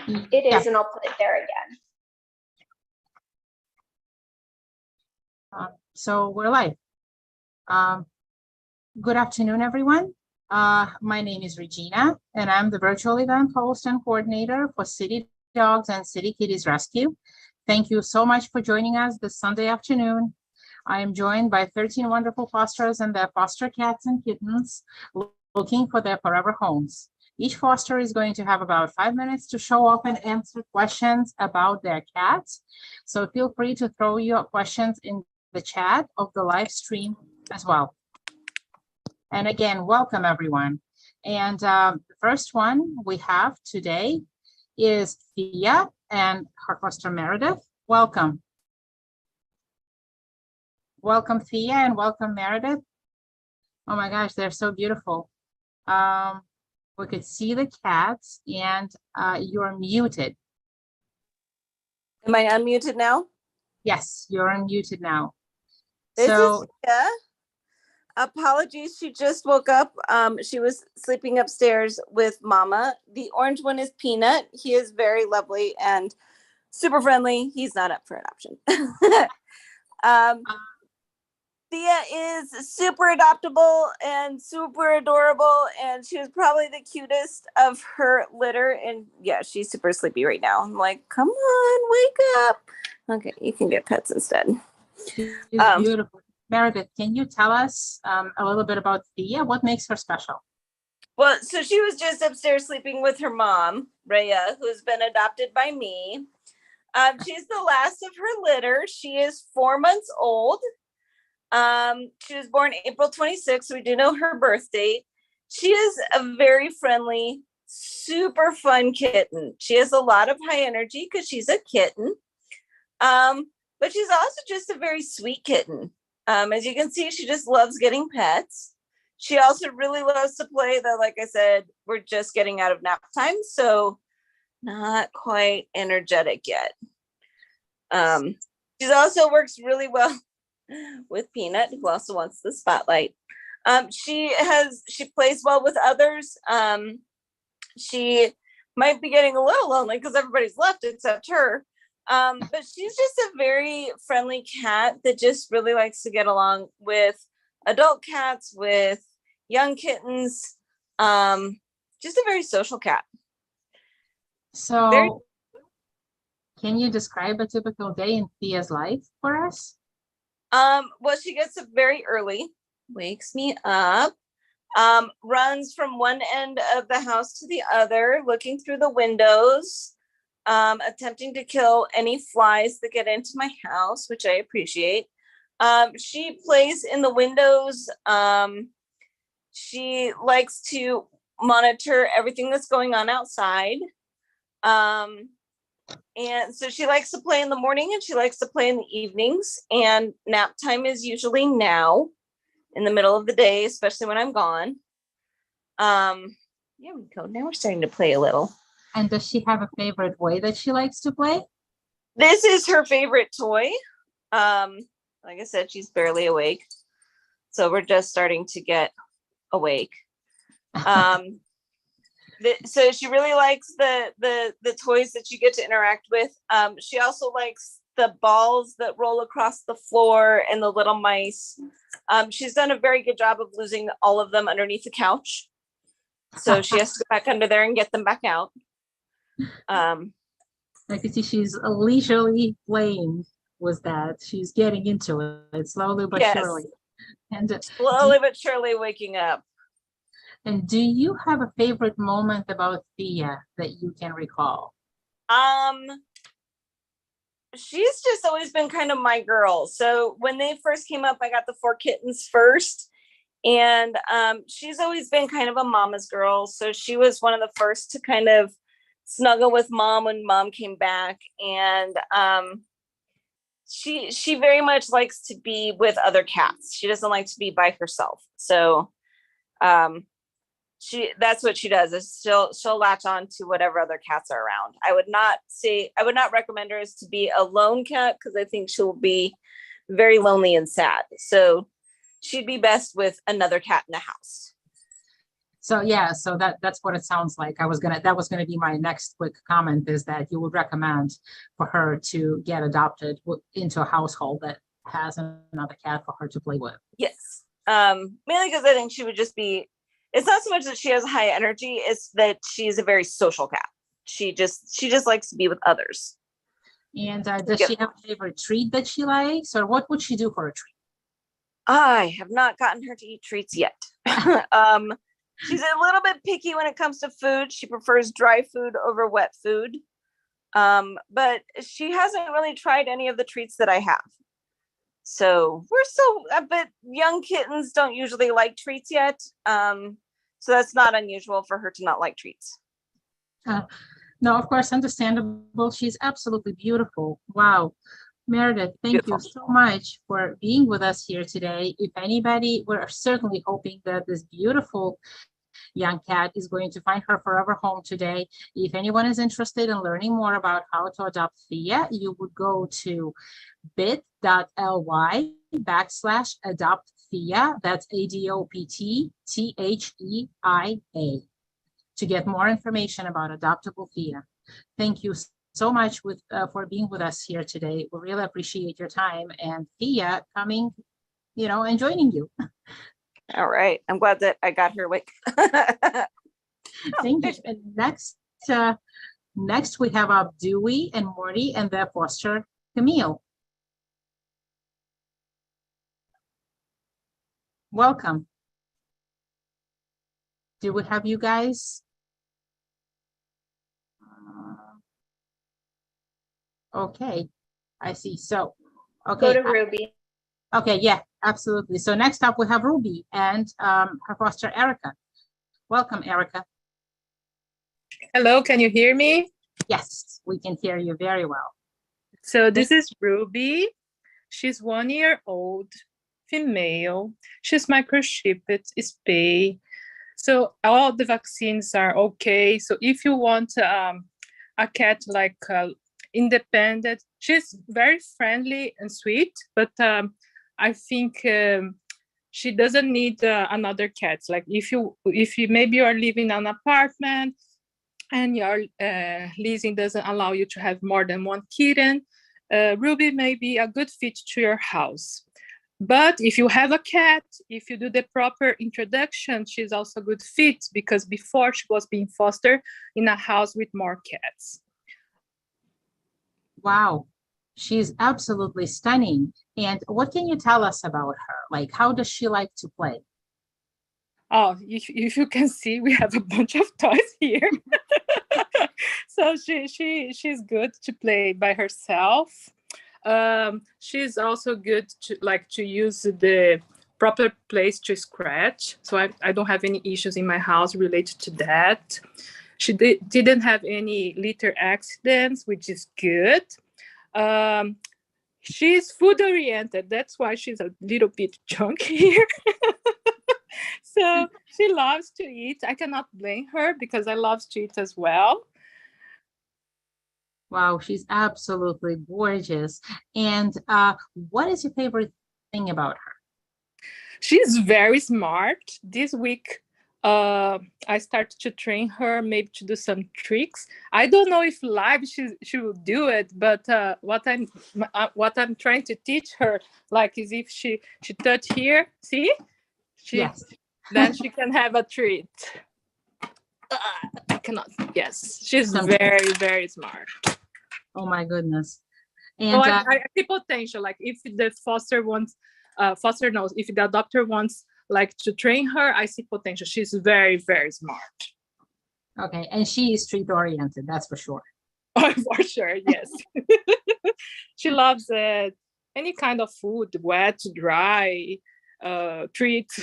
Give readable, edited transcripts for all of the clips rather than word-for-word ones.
It is, and I'll put it there again. So we're live. Good afternoon, everyone. My name is Regina, and I'm the virtual event host and coordinator for City Dogs and City Kitties Rescue. Thank you so much for joining us this Sunday afternoon. I am joined by 13 wonderful fosters and their foster cats and kittens looking for their forever homes. Each foster is going to have about 5 minutes to show up and answer questions about their cats. So feel free to throw your questions in the chat of the live stream as well. And again, welcome everyone. And the first one we have today is Thea and her foster Meredith. Welcome. Welcome Thea and welcome Meredith. Oh my gosh, they're so beautiful. We could see the cats and you're muted. Am I unmuted now? Yes, you're unmuted now. This So is Thea. Apologies, she just woke up. She was sleeping upstairs with Mama. The orange one is Peanut. He is very lovely and super friendly. He's not up for adoption. Thea is super adoptable and super adorable, and she was probably the cutest of her litter. And yeah, she's super sleepy right now. I'm like, come on, wake up. Okay, you can get pets instead. she's beautiful. Meredith, can you tell us a little bit about Thea? What makes her special? Well, so she was just upstairs sleeping with her mom, Rhea, who's been adopted by me. She's the last of her litter. She is 4 months old. She was born April 26th, so we do know her birth date. She is a very friendly, super fun kitten. She has a lot of high energy because she's a kitten. But she's also just a very sweet kitten. As you can see, she just loves getting pets. She also really loves to play, though, like I said, we're just getting out of nap time, so not quite energetic yet. She also works really well with Peanut, who also wants the spotlight. She plays well with others. She might be getting a little lonely because everybody's left except her. But she's just a very friendly cat that just really likes to get along with adult cats, with young kittens. Just a very social cat. So can you describe a typical day in Thea's life for us? Well, she gets up very early, wakes me up, runs from one end of the house to the other, looking through the windows, attempting to kill any flies that get into my house, which I appreciate. She plays in the windows. She likes to monitor everything that's going on outside. And so she likes to play in the morning and she likes to play in the evenings, and nap time is usually now in the middle of the day, especially when I'm gone. Here we go. Now we're starting to play a little. And does she have a favorite way that she likes to play? This is her favorite toy. Like I said, she's barely awake. So we're just starting to get awake. So she really likes the toys that you get to interact with. She also likes the balls that roll across the floor and the little mice. She's done a very good job of losing all of them underneath the couch. So she has to go back under there and get them back out. I can see she's leisurely playing with that. She's getting into it slowly but surely. And slowly but surely waking up. And do you have a favorite moment about Thea that you can recall? She's just always been kind of my girl. So when they first came up, I got the 4 kittens first. And she's always been kind of a mama's girl. So she was one of the first to kind of snuggle with mom when mom came back. And she very much likes to be with other cats. She doesn't like to be by herself. So that's what she does, is she'll latch on to whatever other cats are around. I would not recommend her as to be a lone cat, because I think she'll be very lonely and sad. So she'd be best with another cat in the house. So yeah, so that's what it sounds like. That was gonna be my next quick comment, is that you would recommend for her to get adopted into a household that has another cat for her to play with. Yes. Mainly because I think she would just be, it's not so much that she has high energy, it's that she's a very social cat. She just likes to be with others. And does she have a favorite treat that she likes, or what would she do for a treat? I have not gotten her to eat treats yet. She's a little bit picky when it comes to food. She prefers dry food over wet food. But she hasn't really tried any of the treats that I have. So we're still, but young kittens don't usually like treats yet. So that's not unusual for her to not like treats. No, of course, understandable. She's absolutely beautiful. Wow. Meredith, thank you so much for being with us here today. If anybody, we're certainly hoping that this beautiful young cat is going to find her forever home today. If anyone is interested in learning more about how to adopt Thea, you would go to bit.ly/adopt Thea. That's ADOPTTHEIA to get more information about adoptable Thea. Thank you so much for being with us here today. We really appreciate your time and Thea coming, and joining you. All right. I'm glad that I got her awake. Thank you. And next we have Dewey and Morty and their foster, Camille. Welcome. Do we have you guys? Okay, I see. So, okay. Go to Ruby. Okay, yeah, absolutely. So next up we have Ruby and her foster, Erica. Welcome, Erica. Hello, can you hear me? Yes, we can hear you very well. So this is Ruby. She's 1 year old, female. She's microchipped, spay. So all the vaccines are okay. So if you want a cat like independent, she's very friendly and sweet, but I think she doesn't need another cat. Like if you maybe you are living in an apartment and your leasing doesn't allow you to have more than one kitten, Ruby may be a good fit to your house. But if you have a cat, if you do the proper introduction, she's also a good fit, because before she was being fostered in a house with more cats. Wow, she's absolutely stunning. And what can you tell us about her? Like, how does she like to play? Oh, if you can see, we have a bunch of toys here. So she's good to play by herself. She's also good to use the proper place to scratch. So I don't have any issues in my house related to that. She didn't have any litter accidents, which is good. She's food oriented. That's why she's a little bit chunky here. So she loves to eat. I cannot blame her because I love to eat as well. Wow, she's absolutely gorgeous. And what is your favorite thing about her? She's very smart. This week, I started to train her, maybe to do some tricks. I don't know if live she will do it, but what I'm trying to teach her, like, is if she touch here, see, Yes. Then she can have a treat. I cannot. Yes, she's very, very smart. Oh my goodness. And so I see potential. Like if the foster knows, if the adopter wants like to train her, I see potential. She's very, very smart. Okay, and she is street oriented, that's for sure. Oh, for sure, yes. She loves any kind of food, wet, dry, treats.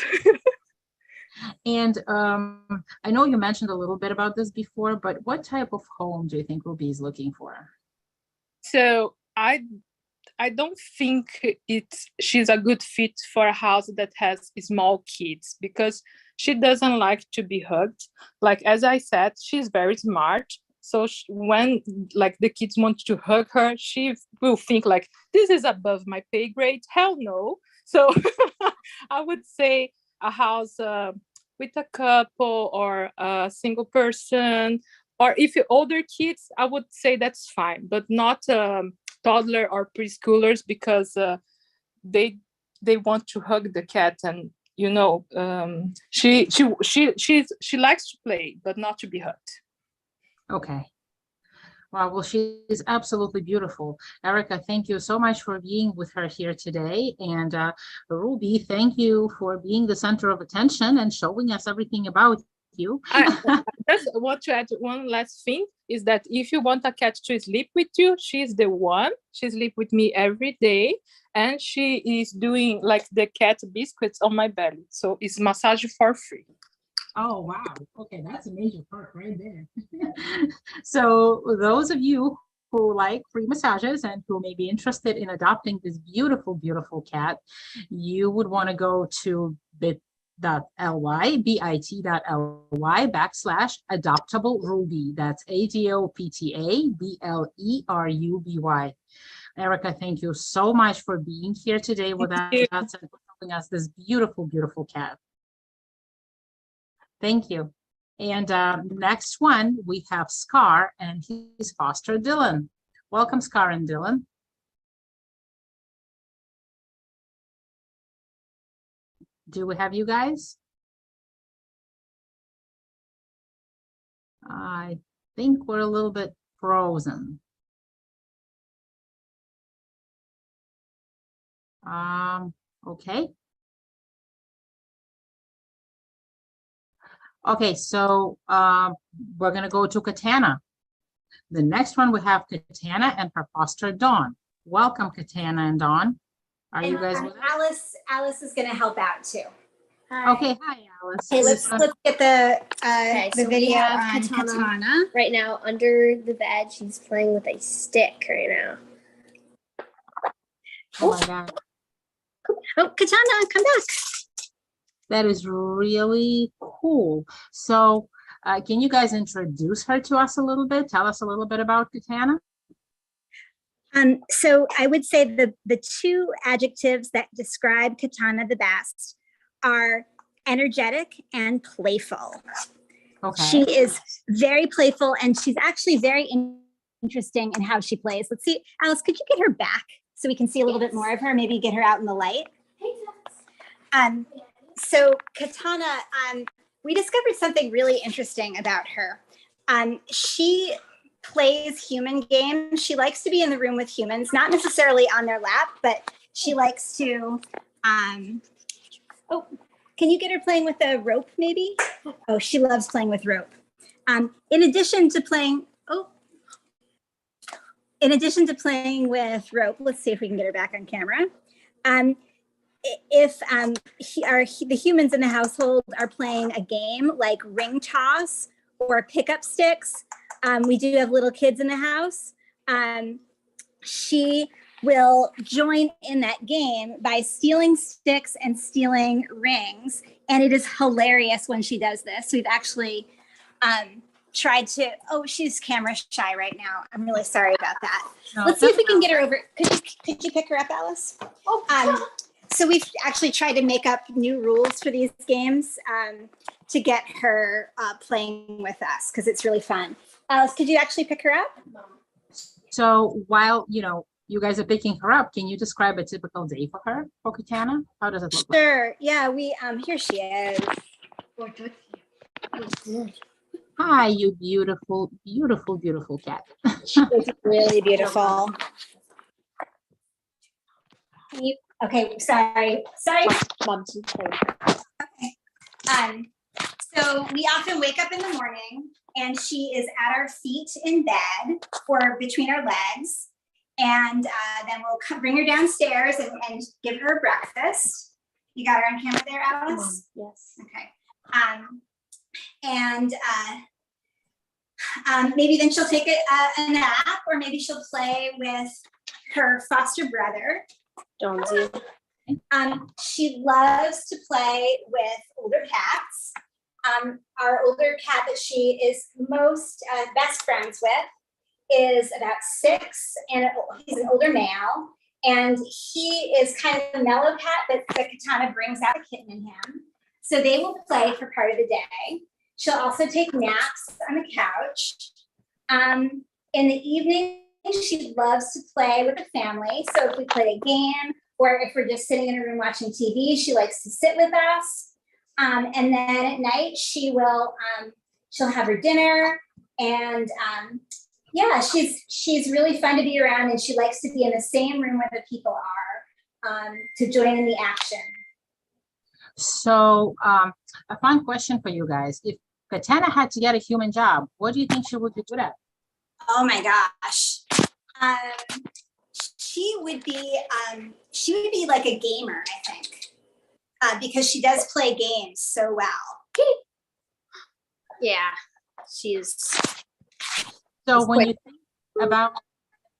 And I know you mentioned a little bit about this before, but what type of home do you think Ruby is looking for? So I don't think she's a good fit for a house that has small kids, because she doesn't like to be hugged. Like, as I said, she's very smart. So when like the kids want to hug her, she will think like, this is above my pay grade. Hell no. So I would say a house with a couple or a single person, or if you're older kids, I would say that's fine, but not toddler or preschoolers, because they want to hug the cat, and she likes to play but not to be hugged. Okay. Well, she is absolutely beautiful. Erica, thank you so much for being with her here today. And Ruby, thank you for being the center of attention and showing us everything about you. I just want to add one last thing, is that if you want a cat to sleep with you, she's the one. She sleeps with me every day, and she is doing like the cat biscuits on my belly. So it's massage for free. Oh, wow. Okay, that's a major part right there. So those of you who like free massages and who may be interested in adopting this beautiful, beautiful cat, you would want to go to bit.ly/adoptable Ruby. That's ADOPTABLERUBY. Erica, thank you so much for being here today with us and for showing us this beautiful, beautiful cat. Thank you. And next one, we have Scar and his foster Dylan. Welcome, Scar and Dylan. Do we have you guys? I think we're a little bit frozen. Okay. Okay, so we're going to go to Katana. The next one we have Katana and her foster Dawn. Welcome, Katana and Dawn. Are you guys with us? Alice is going to help out too. Okay, hi Alice. Okay, let's get the so we video have on Katana. Right now, under the bed, she's playing with a stick right now. Oh my God. Oh, Katana, come back. That is really cool. So can you guys introduce her to us a little bit? Tell us a little bit about Katana. So I would say the two adjectives that describe Katana the best are energetic and playful. Okay. She is very playful, and she's actually very interesting in how she plays. Let's see, Alice, could you get her back so we can see a little bit more of her? Maybe get her out in the light. So Katana, we discovered something really interesting about her. She plays human games. She likes to be in the room with humans, not necessarily on their lap, but she likes to, oh, can you get her playing with a rope maybe? Oh, she loves playing with rope. In addition to playing with rope, let's see if we can get her back on camera. If the humans in the household are playing a game like ring toss or pickup sticks, we do have little kids in the house. She will join in that game by stealing sticks and stealing rings. And it is hilarious when she does this. We've actually tried to, oh, she's camera shy right now. I'm really sorry about that. No, let's see if we can get her over. Could you pick her up, Alice? So we've actually tried to make up new rules for these games to get her playing with us because it's really fun. Alice, could you actually pick her up? So while, you guys are picking her up, can you describe a typical day for her, for Katana? How does it look like? Sure. Yeah, we, here she is. Hi, you beautiful, beautiful, beautiful cat. She's really beautiful. Okay, sorry. Okay. So we often wake up in the morning and she is at our feet in bed or between our legs. And then we'll bring her downstairs and give her breakfast. You got her on camera there, Alice? Yes. Okay. Maybe then she'll take a nap, or maybe she'll play with her foster brother. Jonesy. She loves to play with older cats. Our older cat that she is most best friends with is about 6, and he's an older male. And he is kind of a mellow cat, but Katana brings out a kitten in him. So they will play for part of the day. She'll also take naps on the couch. In the evening, she loves to play with the family. So if we play a game or if we're just sitting in a room watching TV, she likes to sit with us. And then at night, she'll have her dinner. And yeah, she's really fun to be around, and she likes to be in the same room where the people are to join in the action. So a fun question for you guys. If Katana had to get a human job, what do you think she would be good at? Oh my gosh. She would be like a gamer, I think, because she does play games so well. Yeah, she's. So when you think about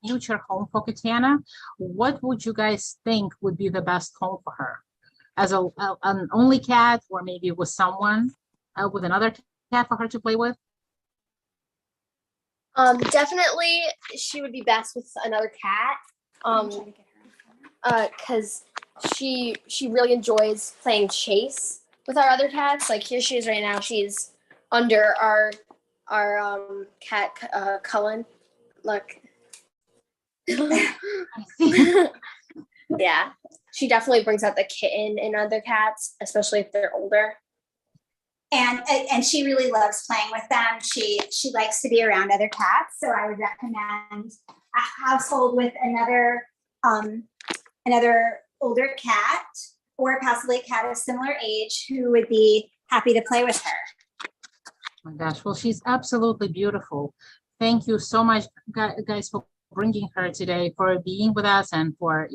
future home for Katana, what would you guys think would be the best home for her? As an only cat, or maybe with someone, with another cat for her to play with? Definitely she would be best with another cat. Because she really enjoys playing chase with our other cats. Like here she is right now. She's under our cat Cullen. Look. Yeah, she definitely brings out the kitten in other cats, especially if they're older. And she really loves playing with them. She likes to be around other cats. So I would recommend a household with another older cat, or possibly a cat of similar age who would be happy to play with her. Oh my gosh, well, she's absolutely beautiful. Thank you so much, guys, for bringing her today, for being with us, and for,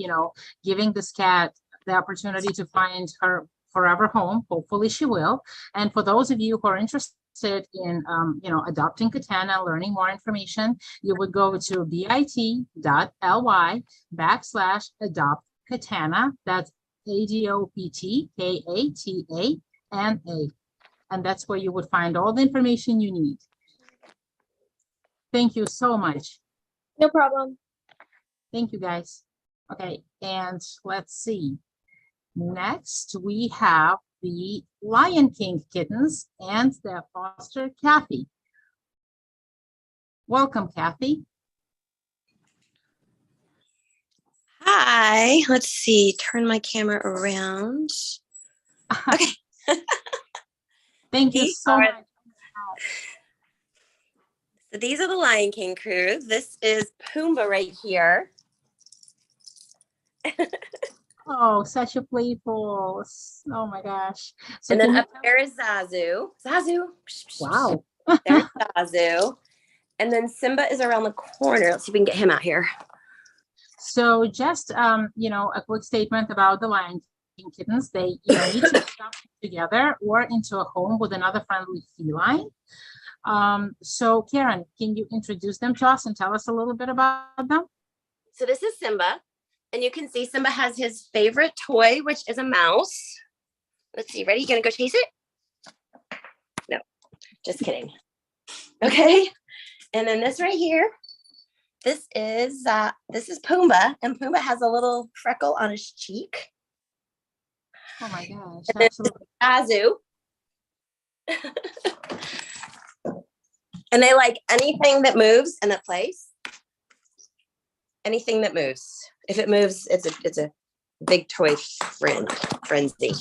giving this cat the opportunity to find her forever home. Hopefully she will. And for those of you who are interested in, adopting Katana, learning more information, you would go to bit.ly/adopt Katana. That's ADOPTKATANA. And that's where you would find all the information you need. Thank you so much. No problem. Thank you, guys. Okay, and let's see. Next, we have the Lion King kittens and their foster, Kathy. Welcome, Kathy. Hi, let's see, turn my camera around. Okay. Thank you so much. So these are the Lion King crew. This is Pumbaa right here. Oh, such a playful. Oh my gosh. So and then up there is Zazu. Zazu. Wow. There's Zazu. And then Simba is around the corner. Let's see if we can get him out here. So just, a quick statement about the Lion King kittens. They need to adopt together or into a home with another friendly feline. So Karen, can you introduce them to us and tell us a little bit about them? So this is Simba. And you can see Simba has his favorite toy, which is a mouse. Let's see, ready? You gonna go chase it? No, just kidding. Okay. And then this right here, this is Pumbaa, and Pumbaa has a little freckle on his cheek. Oh my gosh, and absolutely. Azu. And they like anything that moves and that plays. Anything that moves. If it moves, it's a big toy frenzy.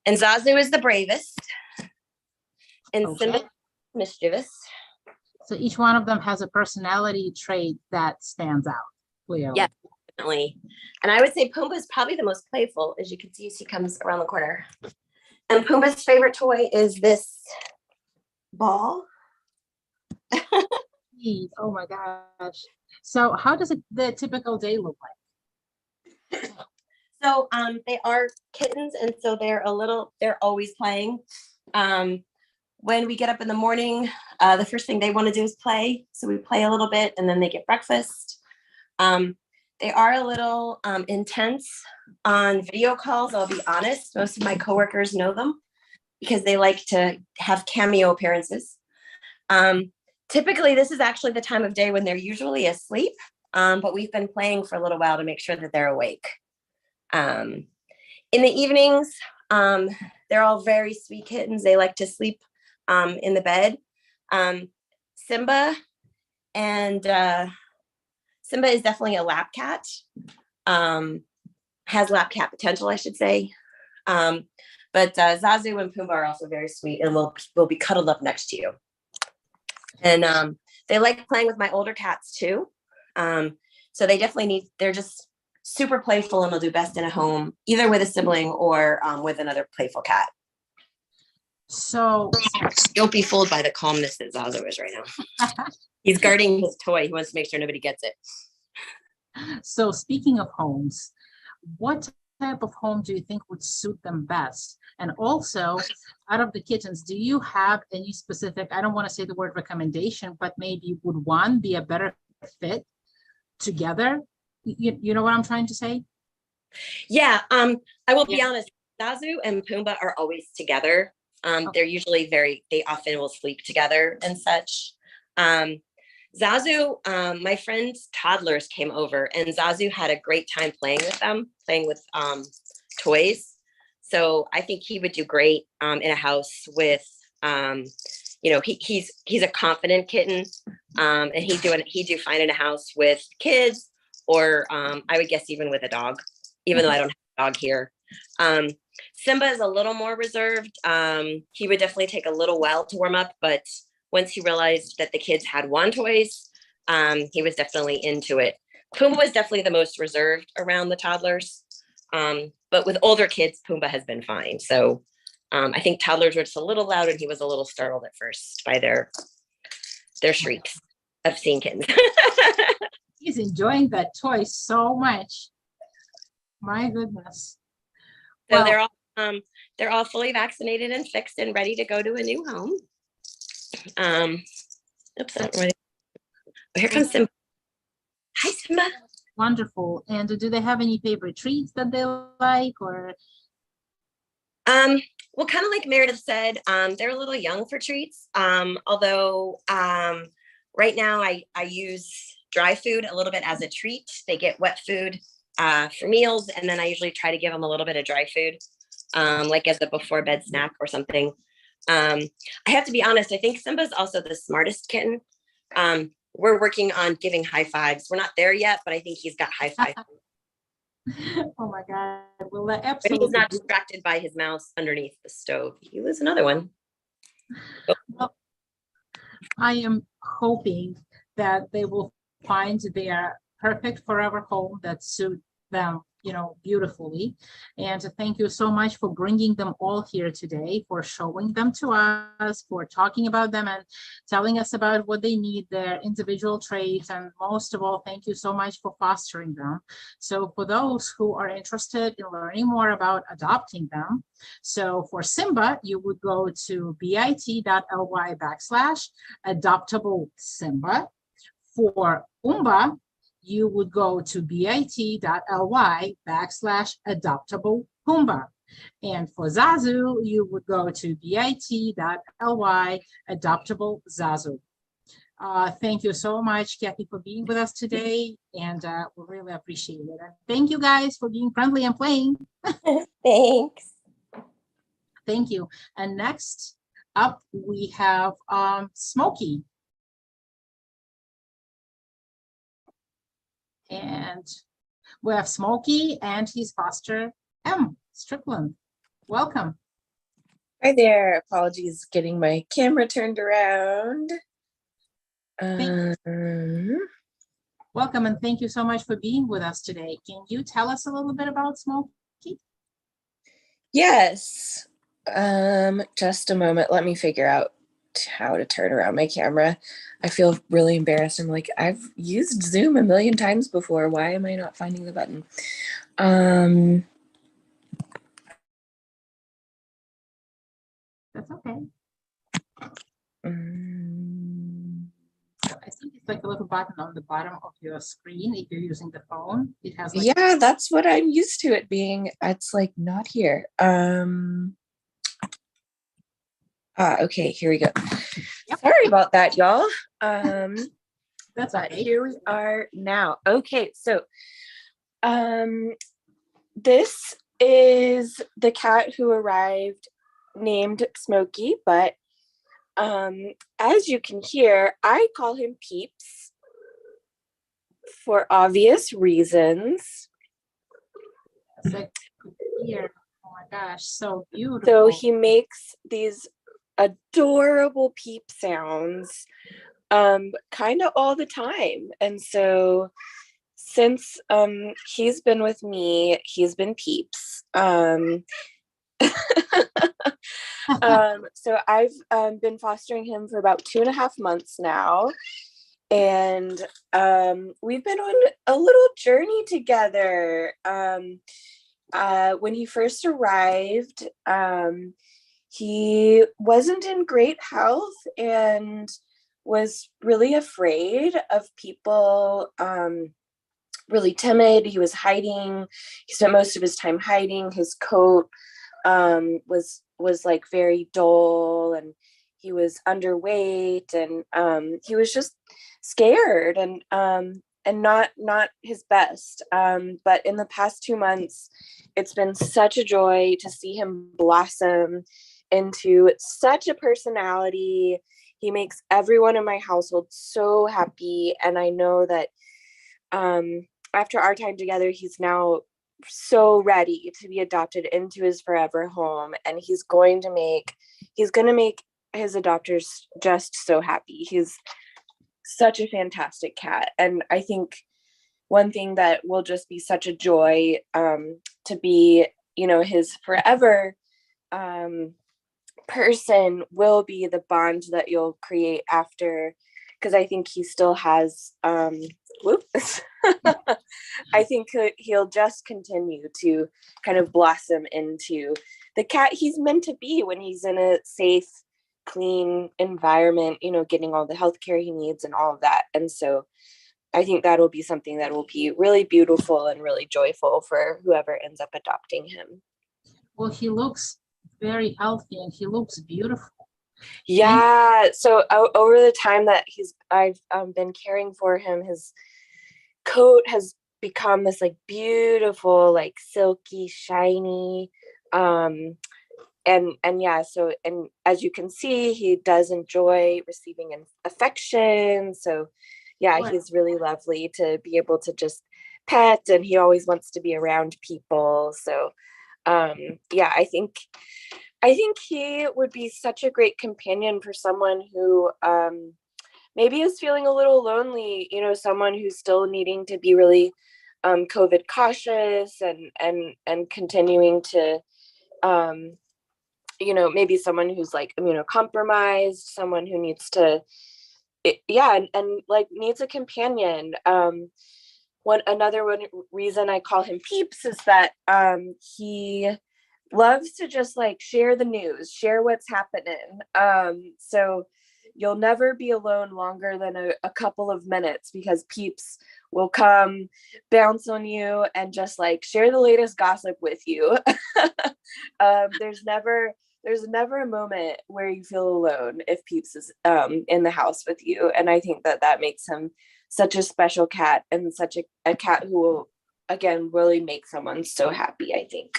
And Zazu is the bravest. And Okay. Simba mischievous. So each one of them has a personality trait that stands out clearly. Yeah, definitely. And I would say Pumbaa is probably the most playful, as you can see as he comes around the corner. And Pumbaa's favorite toy is this ball. Oh my gosh. So how does the typical day look like? So they are kittens, and so they're always playing. When we get up in the morning, the first thing they want to do is play. So we play a little bit, and then they get breakfast. They are a little intense on video calls, I'll be honest. Most of my coworkers know them because they like to have cameo appearances. Typically, this is actually the time of day when they're usually asleep, but we've been playing for a little while to make sure that they're awake. In the evenings, They're all very sweet kittens. They like to sleep in the bed. Simba is definitely a lap cat. Has lap cat potential, I should say. But Zazu and Pumbaa are also very sweet and will be cuddled up next to you. And they like playing with my older cats too. So they're just super playful and will do best in a home, either with a sibling or with another playful cat. So don't be fooled by the calmness that Zazu is right now. He's guarding his toy. He wants to make sure nobody gets it. So speaking of homes, what type of home do you think would suit them best? And also, out of the kittens, do you have any specific, I don't want to say the word recommendation, but maybe would one be a better fit together? You know what I'm trying to say? Yeah, I will be honest, Zazu and Pumbaa are always together. They're usually they often will sleep together and such. Zazu, my friend's toddlers came over and Zazu had a great time playing with toys. So I think he would do great in a house with, he's a confident kitten, and he'd do fine in a house with kids, or I would guess even with a dog, even though I don't have a dog here. Simba is a little more reserved. He would definitely take a little while to warm up, but once he realized that the kids had wand toys, he was definitely into it. Pumbaa was definitely the most reserved around the toddlers. But with older kids, Pumbaa has been fine. So I think toddlers were just a little loud and he was a little startled at first by their shrieks of seeing kittens. He's enjoying that toy so much. My goodness. So they're all fully vaccinated and fixed and ready to go to a new home. Oops, I don't really. Oh, here comes Simba. Hi, Simba. Wonderful. And do they have any favorite treats that they like, or? Well, kind of like Meredith said, they're a little young for treats. Although right now I use dry food a little bit as a treat. They get wet food for meals, and then I usually try to give them a little bit of dry food, like as a before bed snack or something. I have to be honest, I think Simba's also the smartest kitten. We're working on giving high fives. We're not there yet, but I think he's got high five. Oh my God. Well, absolutely. But he's not distracted by his mouse underneath the stove. He was another one. Well, I am hoping that they will find their perfect forever home that suit them, beautifully. And thank you so much for bringing them all here today, for showing them to us, for talking about them and telling us about what they need, their individual traits, and most of all, thank you so much for fostering them. So for those who are interested in learning more about adopting them, so for Simba, you would go to bit.ly/adoptable Simba. For Pumbaa, you would go to bit.ly/adoptable Pumbaa. And for Zazu, you would go to bit.ly/adoptable Zazu. Thank you so much, Kathy, for being with us today, and we really appreciate it. And thank you guys for being friendly and playing. Thanks. Thank you. And next up, we have Smokey. And we have Smokey and his foster M. Strickland. Welcome. Hi there. Apologies getting my camera turned around. Welcome, and thank you so much for being with us today. Can you tell us a little bit about Smokey? Yes. Just a moment. Let me figure out how to turn around my camera. I feel really embarrassed. I'm like, I've used Zoom a million times before. Why am I not finding the button? That's okay. I think it's like a little button on the bottom of your screen if you're using the phone. It has like, yeah, that's what I'm used to it being. It's like not here. Okay, here we go. Yep. Sorry about that, y'all. That's but okay. Here we are now. Okay, so this is the cat who arrived named Smokey, but as you can hear, I call him Peeps for obvious reasons. Here. Oh my gosh, so beautiful. So he makes these adorable peep sounds kind of all the time. And so since he's been with me, he's been Peeps. So I've been fostering him for about 2.5 months now. And we've been on a little journey together. When he first arrived, he wasn't in great health and was really afraid of people, really timid. He was hiding. He spent most of his time hiding. His coat was like very dull, and he was underweight, and he was just scared and not his best. But in the past 2 months, it's been such a joy to see him blossom into such a personality. He makes everyone in my household so happy. And I know that after our time together, he's now so ready to be adopted into his forever home. And he's going to make his adopters just so happy. He's such a fantastic cat. And I think one thing that will just be such a joy to be, his forever person will be the bond that you'll create after, because I think he still has whoops. I think he'll just continue to kind of blossom into the cat he's meant to be when he's in a safe, clean environment, getting all the healthcare he needs and all of that. And so I think that'll be something that will be really beautiful and really joyful for whoever ends up adopting him. Well, he looks very healthy and he looks beautiful. Yeah. So over the time that I've been caring for him, his coat has become this like beautiful, like silky, shiny, and yeah. So, and as you can see, he does enjoy receiving affection. So yeah, Sure. He's really lovely to be able to just pet, and he always wants to be around people. So yeah, I think he would be such a great companion for someone who maybe is feeling a little lonely, someone who's still needing to be really COVID cautious and continuing to, maybe someone who's like immunocompromised, someone who needs to, and like needs a companion. Another reason I call him Peeps is that he loves to just like share the news, share what's happening. So you'll never be alone longer than a couple of minutes, because Peeps will come bounce on you and just like share the latest gossip with you. There's never a moment where you feel alone if Peeps is in the house with you. And I think that makes him such a special cat, and such a cat who will, again, really make someone so happy, I think.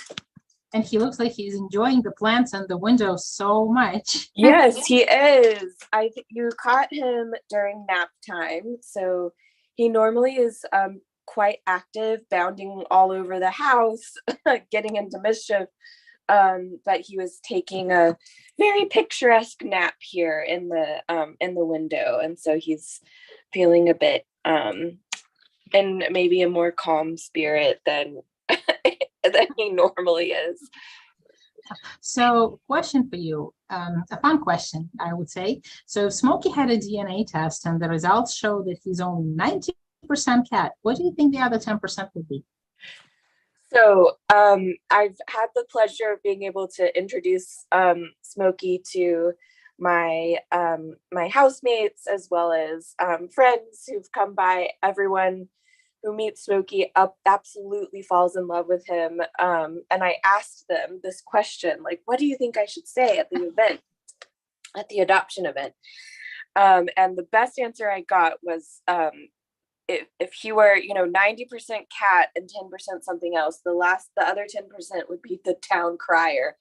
And he looks like he's enjoying the plants and the window so much. Yes, he is. I think you caught him during nap time. So he normally is quite active, bounding all over the house, getting into mischief. But he was taking a very picturesque nap here in the window. And so he's feeling a bit in maybe a more calm spirit than he normally is. So, question for you, a fun question, I would say. So, if Smokey had a DNA test and the results show that he's only 90% cat, what do you think the other 10% would be? So, I've had the pleasure of being able to introduce Smokey to my housemates, as well as friends who've come by. Everyone who meets Smokey absolutely falls in love with him. And I asked them this question, like, what do you think I should say at the event, at the adoption event? And the best answer I got was if he were, 90% cat and 10% something else, the other 10% would be the town crier.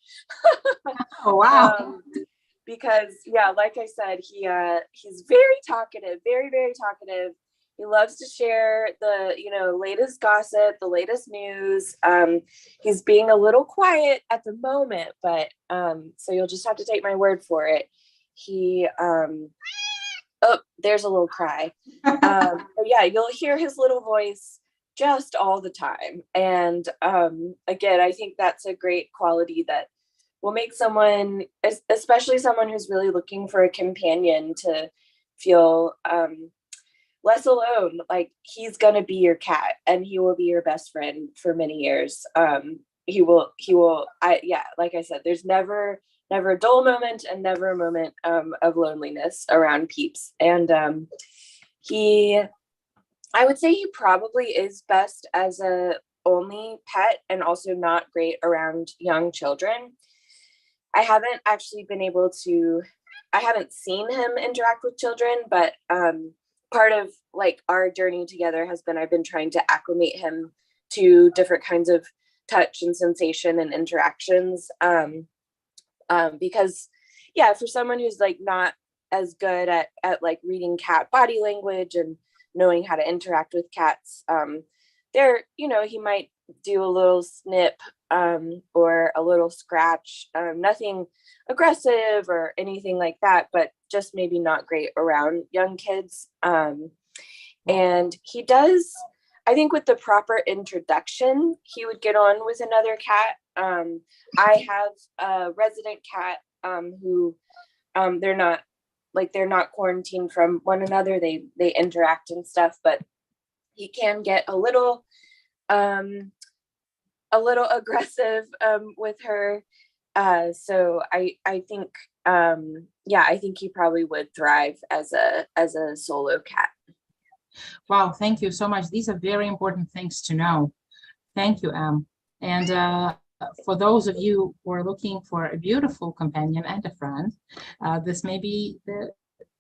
Oh, wow. Because like I said, he's very talkative, very, very talkative. He loves to share the, latest gossip, the latest news. He's being a little quiet at the moment, but so you'll just have to take my word for it. He oh, there's a little cry. But yeah, you'll hear his little voice just all the time. And again, I think that's a great quality that will make someone, especially someone who's really looking for a companion, to feel less alone. Like, he's going to be your cat and he will be your best friend for many years. He will, like I said, there's never a dull moment and never a moment of loneliness around Peeps. And I would say he probably is best as a only pet and also not great around young children. I haven't actually I haven't seen him interact with children, but part of like our journey together has been, I've been trying to acclimate him to different kinds of touch and sensation and interactions. Because for someone who's like not as good at like reading cat body language and knowing how to interact with cats, he might do a little snip or a little scratch, nothing aggressive or anything like that, but just maybe not great around young kids. And he does, I think with the proper introduction, he would get on with another cat. I have a resident cat who they're not quarantined from one another. They interact and stuff, but he can get a little aggressive with her. So I think I think he probably would thrive as a solo cat. Wow, thank you so much. These are very important things to know. Thank you, Em. And for those of you who are looking for a beautiful companion and a friend, this may be the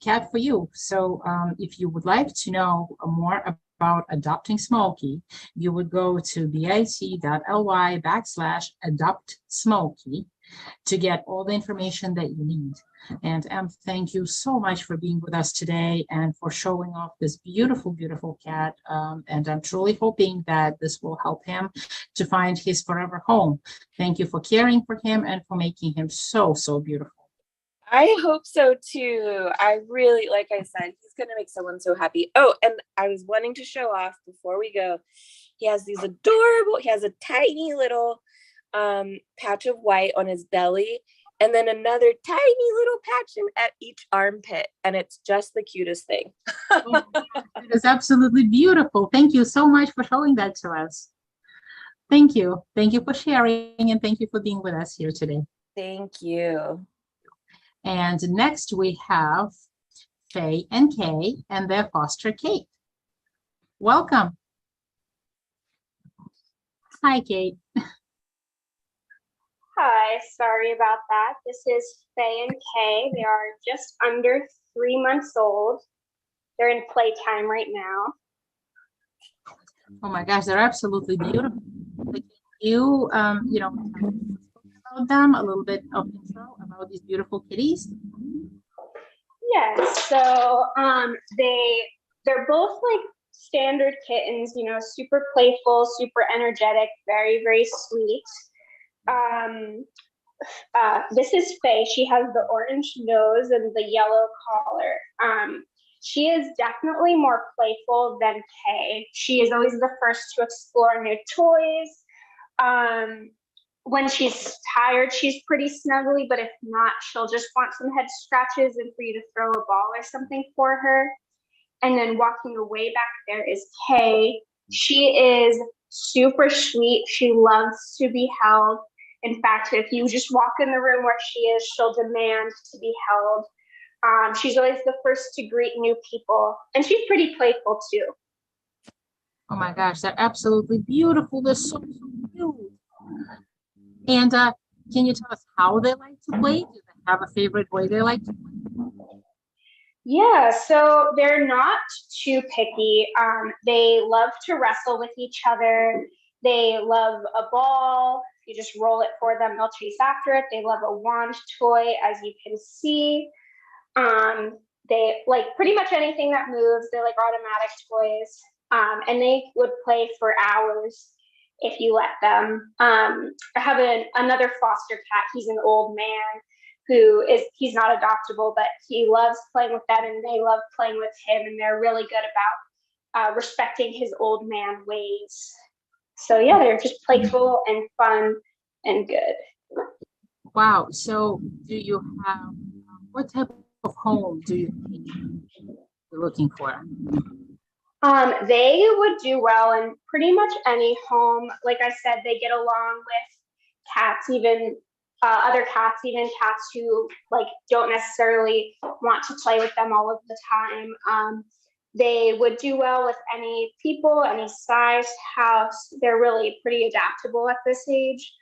cat for you. So if you would like to know more about adopting Smokey, you would go to bit.ly/adopt Smokey to get all the information that you need. And Em, thank you so much for being with us today and for showing off this beautiful, beautiful cat. And I'm truly hoping that this will help him to find his forever home. Thank you for caring for him and for making him so, so beautiful. I hope so too. I really, like I said, he's going to make someone so happy. Oh, and I was wanting to show off before we go. He has a tiny little patch of white on his belly, and then another tiny little patch at each armpit, and it's just the cutest thing. It is absolutely beautiful. Thank you so much for showing that to us. Thank you for sharing, and thank you for being with us here today. Thank you. And next we have Faye and Kay and their foster Kate. Welcome. Hi, Kate. Hi, sorry about that. This is Faye and Kay. They are just under 3 months old. They're in playtime right now. Oh my gosh, they're absolutely beautiful. Can you, about them, a little bit of intro about these beautiful kitties? Yes, so they're both like standard kittens, super playful, super energetic, very, very sweet. This is Faye. She has the orange nose and the yellow collar. She is definitely more playful than Kay. She is always the first to explore new toys. When she's tired, she's pretty snuggly, but if not, she'll just want some head scratches and for you to throw a ball or something for her. And then walking away back there is Kay. She is super sweet. She loves to be held. In fact, if you just walk in the room where she is, she'll demand to be held. She's always the first to greet new people, and she's pretty playful too. Oh my gosh, they're absolutely beautiful. They're so, so cute. And can you tell us how they like to play? Do they have a favorite way they like to play? Yeah, so they're not too picky. They love to wrestle with each other. They love a ball. You just roll it for them, they'll chase after it. They love a wand toy, as you can see. They like pretty much anything that moves. They're like automatic toys. And they would play for hours if you let them. I have another foster cat. He's an old man he's not adoptable, but he loves playing with them and they love playing with him. And they're really good about respecting his old man ways. So yeah, they're just playful and fun and good. Wow. So do you have, what type of home do you think you're looking for? They would do well in pretty much any home. Like I said, they get along with cats, even other cats, even cats who like don't necessarily want to play with them all of the time. They would do well with any people, any size house. They're really pretty adaptable at this age.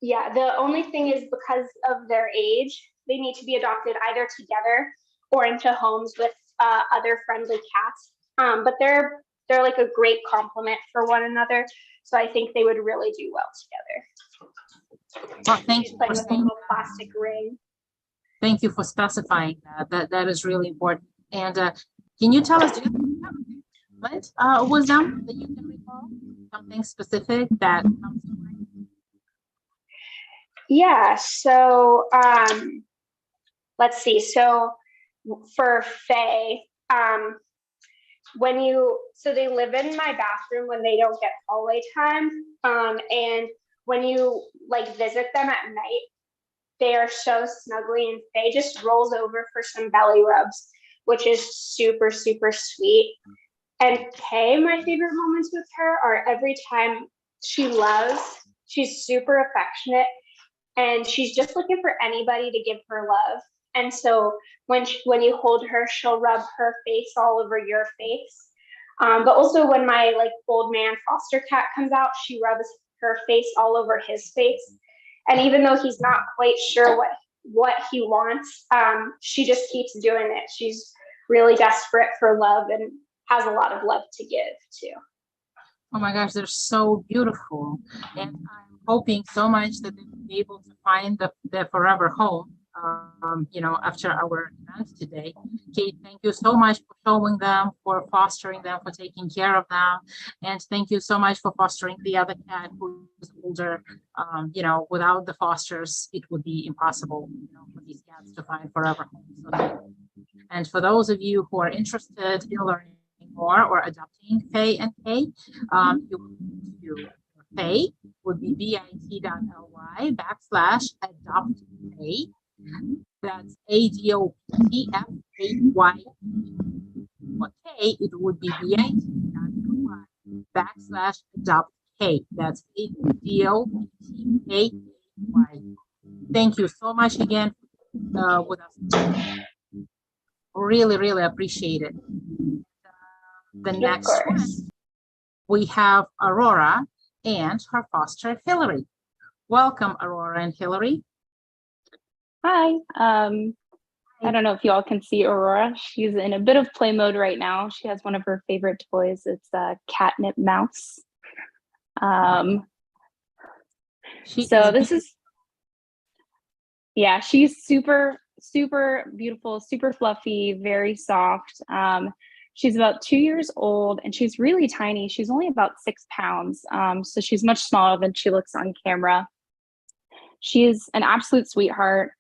Yeah, the only thing is because of their age, they need to be adopted either together or into homes with other friendly cats. But they're like a great complement for one another. So I think they would really do well together. Well, thank you for saying a little plastic ring. Thank you for specifying that. That is really important. And can you tell us, what was them that you can recall? Something specific that comes to mind? Yeah, so let's see. So for Faye, so they live in my bathroom when they don't get hallway time. And when you like visit them at night, they are so snuggly and Faye just rolls over for some belly rubs, which is super, super sweet. And Kay, my favorite moments with her are every time she's super affectionate and she's just looking for anybody to give her love. And so when you hold her, she'll rub her face all over your face. But also when my like old man foster cat comes out, she rubs her face all over his face. And even though he's not quite sure what he wants, she just keeps doing it. She's really desperate for love and has a lot of love to give too. Oh my gosh, they're so beautiful. And I'm hoping so much that they will be able to find their forever home, after our event today. Kate, thank you so much for showing them, for fostering them, for taking care of them. And thank you so much for fostering the other cat who's older. Without the fosters, it would be impossible, for these cats to find forever homes. And for those of you who are interested in learning more or adopting Faye and Kay, you Faye would be bit.ly/adopt Faye. That's ADOPTFAY. For Kay, it would be bit.ly/adopt Kay. That's ADOPTFAY. Thank you so much again with us. Really, really appreciate it. The next one, we have Aurora and her foster Hillary. Welcome, Aurora and Hillary. Hi. I don't know if you all can see Aurora. She's in a bit of play mode right now. She has one of her favorite toys. It's a catnip mouse. She's super, super beautiful, super fluffy, very soft. She's about 2 years old and she's really tiny. She's only about 6 pounds. So she's much smaller than she looks on camera. She is an absolute sweetheart.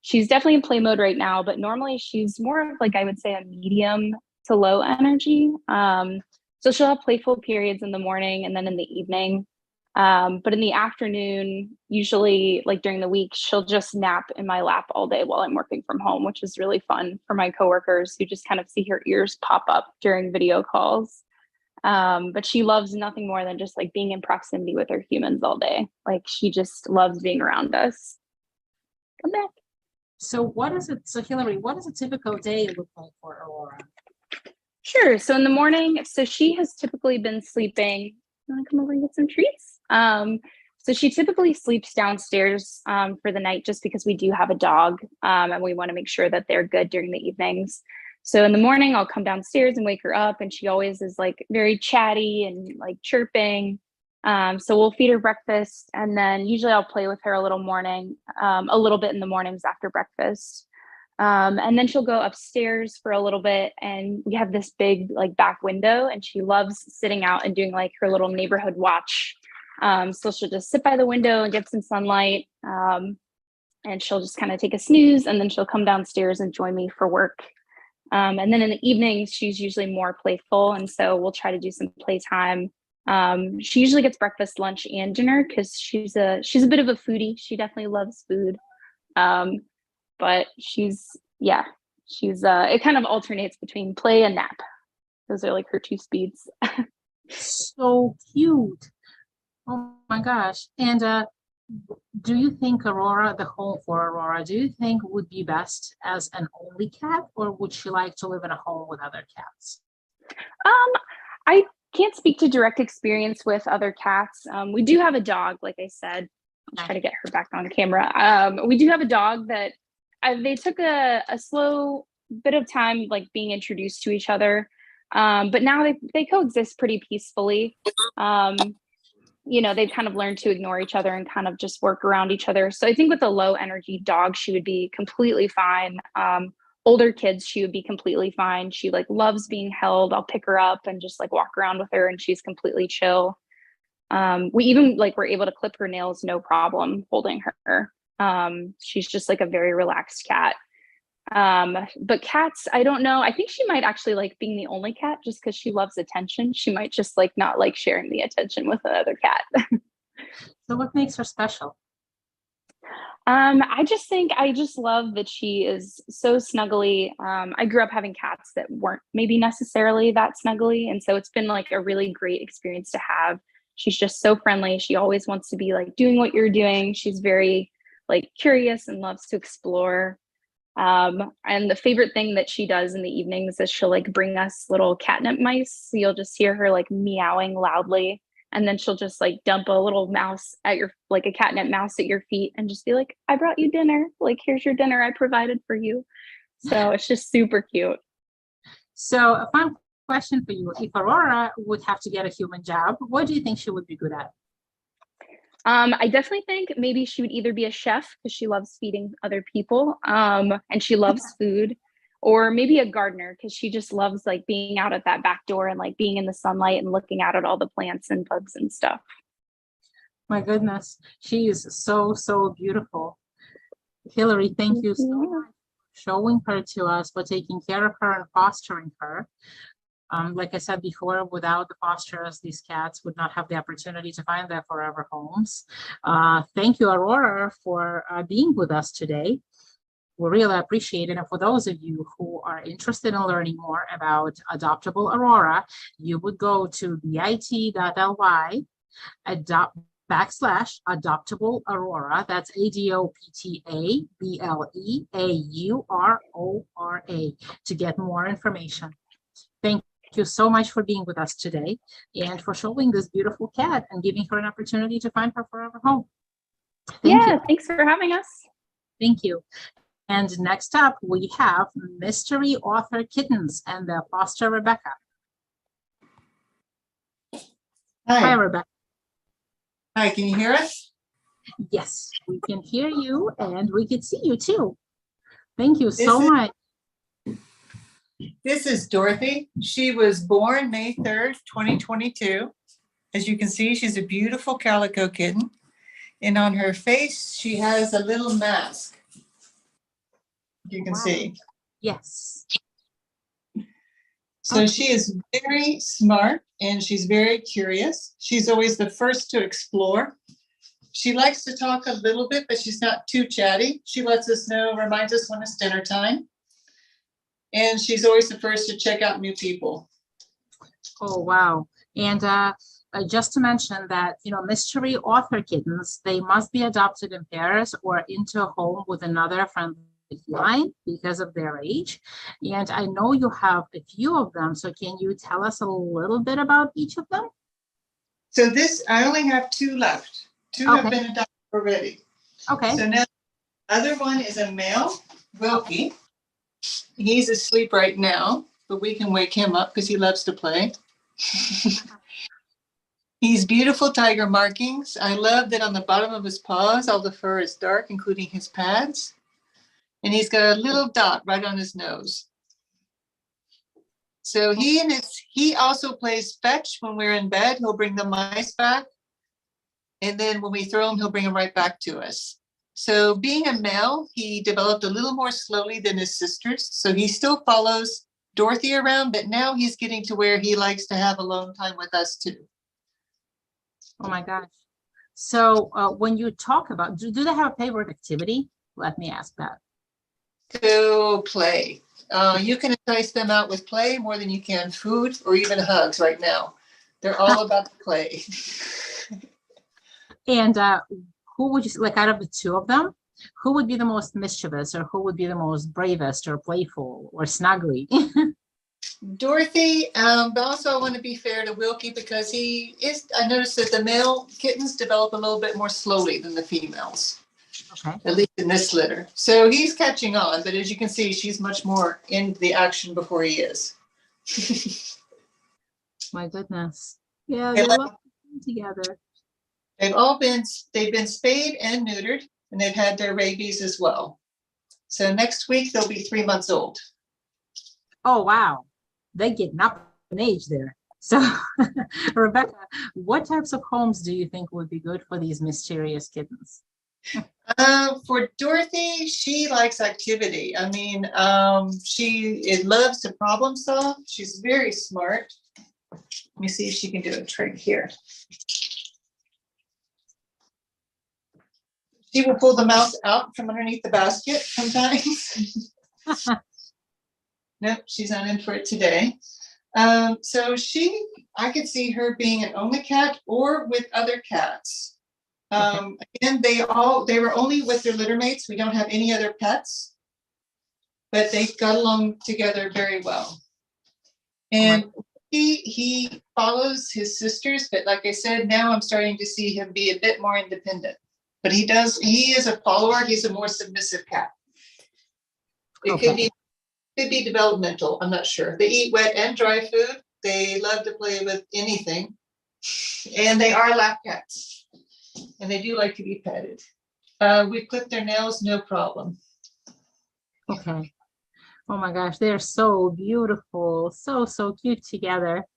She's definitely in play mode right now, but normally she's more of like, I would say, a medium to low energy. So she'll have playful periods in the morning and then in the evening. But in the afternoon, usually like during the week, she'll just nap in my lap all day while I'm working from home, which is really fun for my coworkers who just kind of see her ears pop up during video calls. But she loves nothing more than just like being in proximity with her humans all day. Like she just loves being around us. Come back. So Hillary, what does a typical day look like for Aurora? Sure. So in the morning, so she has typically been sleeping. You want to come over and get some treats? So she typically sleeps downstairs for the night just because we do have a dog and we want to make sure that they're good during the evenings. So in the morning, I'll come downstairs and wake her up, and she always is like very chatty and like chirping. So we'll feed her breakfast, and then usually I'll play with her a little bit in the mornings after breakfast. And then she'll go upstairs for a little bit, and we have this big like back window, and she loves sitting out and doing like her little neighborhood watch. So she'll just sit by the window and get some sunlight, and she'll just kind of take a snooze, and then she'll come downstairs and join me for work. And then in the evenings, she's usually more playful, and so we'll try to do some playtime. She usually gets breakfast, lunch, and dinner because she's a bit of a foodie. She definitely loves food. But it kind of alternates between play and nap. Those are like her two speeds. So cute. Oh my gosh. And do you think Aurora, the home for Aurora, do you think would be best as an only cat, or would she like to live in a home with other cats? I can't speak to direct experience with other cats. We do have a dog, like I said. I'll try to get her back on camera. We do have a dog that they took a slow bit of time like being introduced to each other. But now they coexist pretty peacefully. They've kind of learned to ignore each other and kind of just work around each other. So I think with a low energy dog, she would be completely fine. Older kids, she would be completely fine. She like loves being held. I'll pick her up and just like walk around with her, and she's completely chill. We even like were able to clip her nails, no problem holding her. She's just like a very relaxed cat. But cats, I don't know. I think she might actually like being the only cat just because she loves attention. She might just like not like sharing the attention with another cat. So what makes her special? I just love that she is so snuggly. I grew up having cats that weren't maybe necessarily that snuggly. And so it's been like a really great experience to have. She's just so friendly. She always wants to be like doing what you're doing. She's very like curious and loves to explore. And the favorite thing that she does in the evenings is she'll like bring us little catnip mice. So you'll just hear her like meowing loudly, and then she'll just like dump a little mouse at like a catnip mouse at your feet and just be like, I brought you dinner. Like, here's your dinner I provided for you. So it's just super cute. So a fun question for you. If Aurora would have to get a human job, what do you think she would be good at? I definitely think maybe she would either be a chef because she loves feeding other people, and she loves food, or maybe a gardener because she just loves like being out at that back door and like being in the sunlight and looking out at all the plants and bugs and stuff. My goodness, she is so, so beautiful. Hillary, thank you so much for showing her to us, for taking care of her and fostering her. Like I said before, without the fosterers, these cats would not have the opportunity to find their forever homes. Thank you, Aurora, for being with us today. We really appreciate it. And for those of you who are interested in learning more about Adoptable Aurora, you would go to bit.ly /Adoptable Aurora. That's ADOPTABLEAURORA to get more information. Thank you so much for being with us today and for showing this beautiful cat and giving her an opportunity to find her forever home. Thank you. Thanks for having us. Thank you. And next up, we have Mystery Author Kittens and their foster Rebecca. Hi, Rebecca. Hi, can you hear us? Yes, we can hear you and we can see you too. Thank you so much. This is Dorothy. She was born May 3rd, 2022. As you can see, she's a beautiful calico kitten. And on her face, she has a little mask. You can see. Yes. So she is very smart and she's very curious. She's always the first to explore. She likes to talk a little bit, but she's not too chatty. She lets us know, reminds us when it's dinner time. And she's always the first to check out new people. Oh, wow. And just to mention that, mystery author kittens, they must be adopted in pairs or into a home with another friendly feline because of their age. And I know you have a few of them. So can you tell us a little bit about each of them? So I only have two left. Two have Okay. been adopted already. Okay. So now, other one is a male, Wilkie. He's asleep right now, but we can wake him up because he loves to play. He's beautiful tiger markings. I love that on the bottom of his paws, all the fur is dark, including his pads. And he's got a little dot right on his nose. So he also plays fetch when we're in bed. He'll bring the mice back. And then when we throw him, he'll bring them right back to us. So being a male, he developed a little more slowly than his sisters. So he still follows Dorothy around, but now he's getting to where he likes to have alone time with us too. Oh my gosh. So when you talk about, do they have a favorite activity? Let me ask that. To play. You can entice them out with play more than you can food or even hugs right now. They're all about the play. And who would you, like out of the two of them, who would be the most mischievous or who would be the most bravest or playful or snuggly? Dorothy, but also I want to be fair to Wilkie because I noticed that the male kittens develop a little bit more slowly than the females. Okay. At least in this litter. So he's catching on, but as you can see, she's much more in the action before he is. My goodness. Yeah, they love playing together. They've been spayed and neutered, and they've had their rabies as well. So next week they'll be 3 months old. Oh, wow. They're getting up in age there. So, Rebecca, what types of homes do you think would be good for these mysterious kittens? For Dorothy, she likes activity. I mean, she loves to problem solve. She's very smart. Let me see if she can do a trick here. She will pull the mouse out from underneath the basket sometimes. Nope, she's not in for it today. So I could see her being an only cat or with other cats. Again, they were only with their litter mates. We don't have any other pets, but they got along together very well. And he follows his sisters, but like I said, now I'm starting to see him be a bit more independent. But he is a follower. He's a more submissive cat. It could be developmental. I'm not sure. They eat wet and dry food. They love to play with anything. And they are lap cats. And they do like to be petted. We clip their nails, no problem. Okay. Oh my gosh, they're so beautiful. So cute together.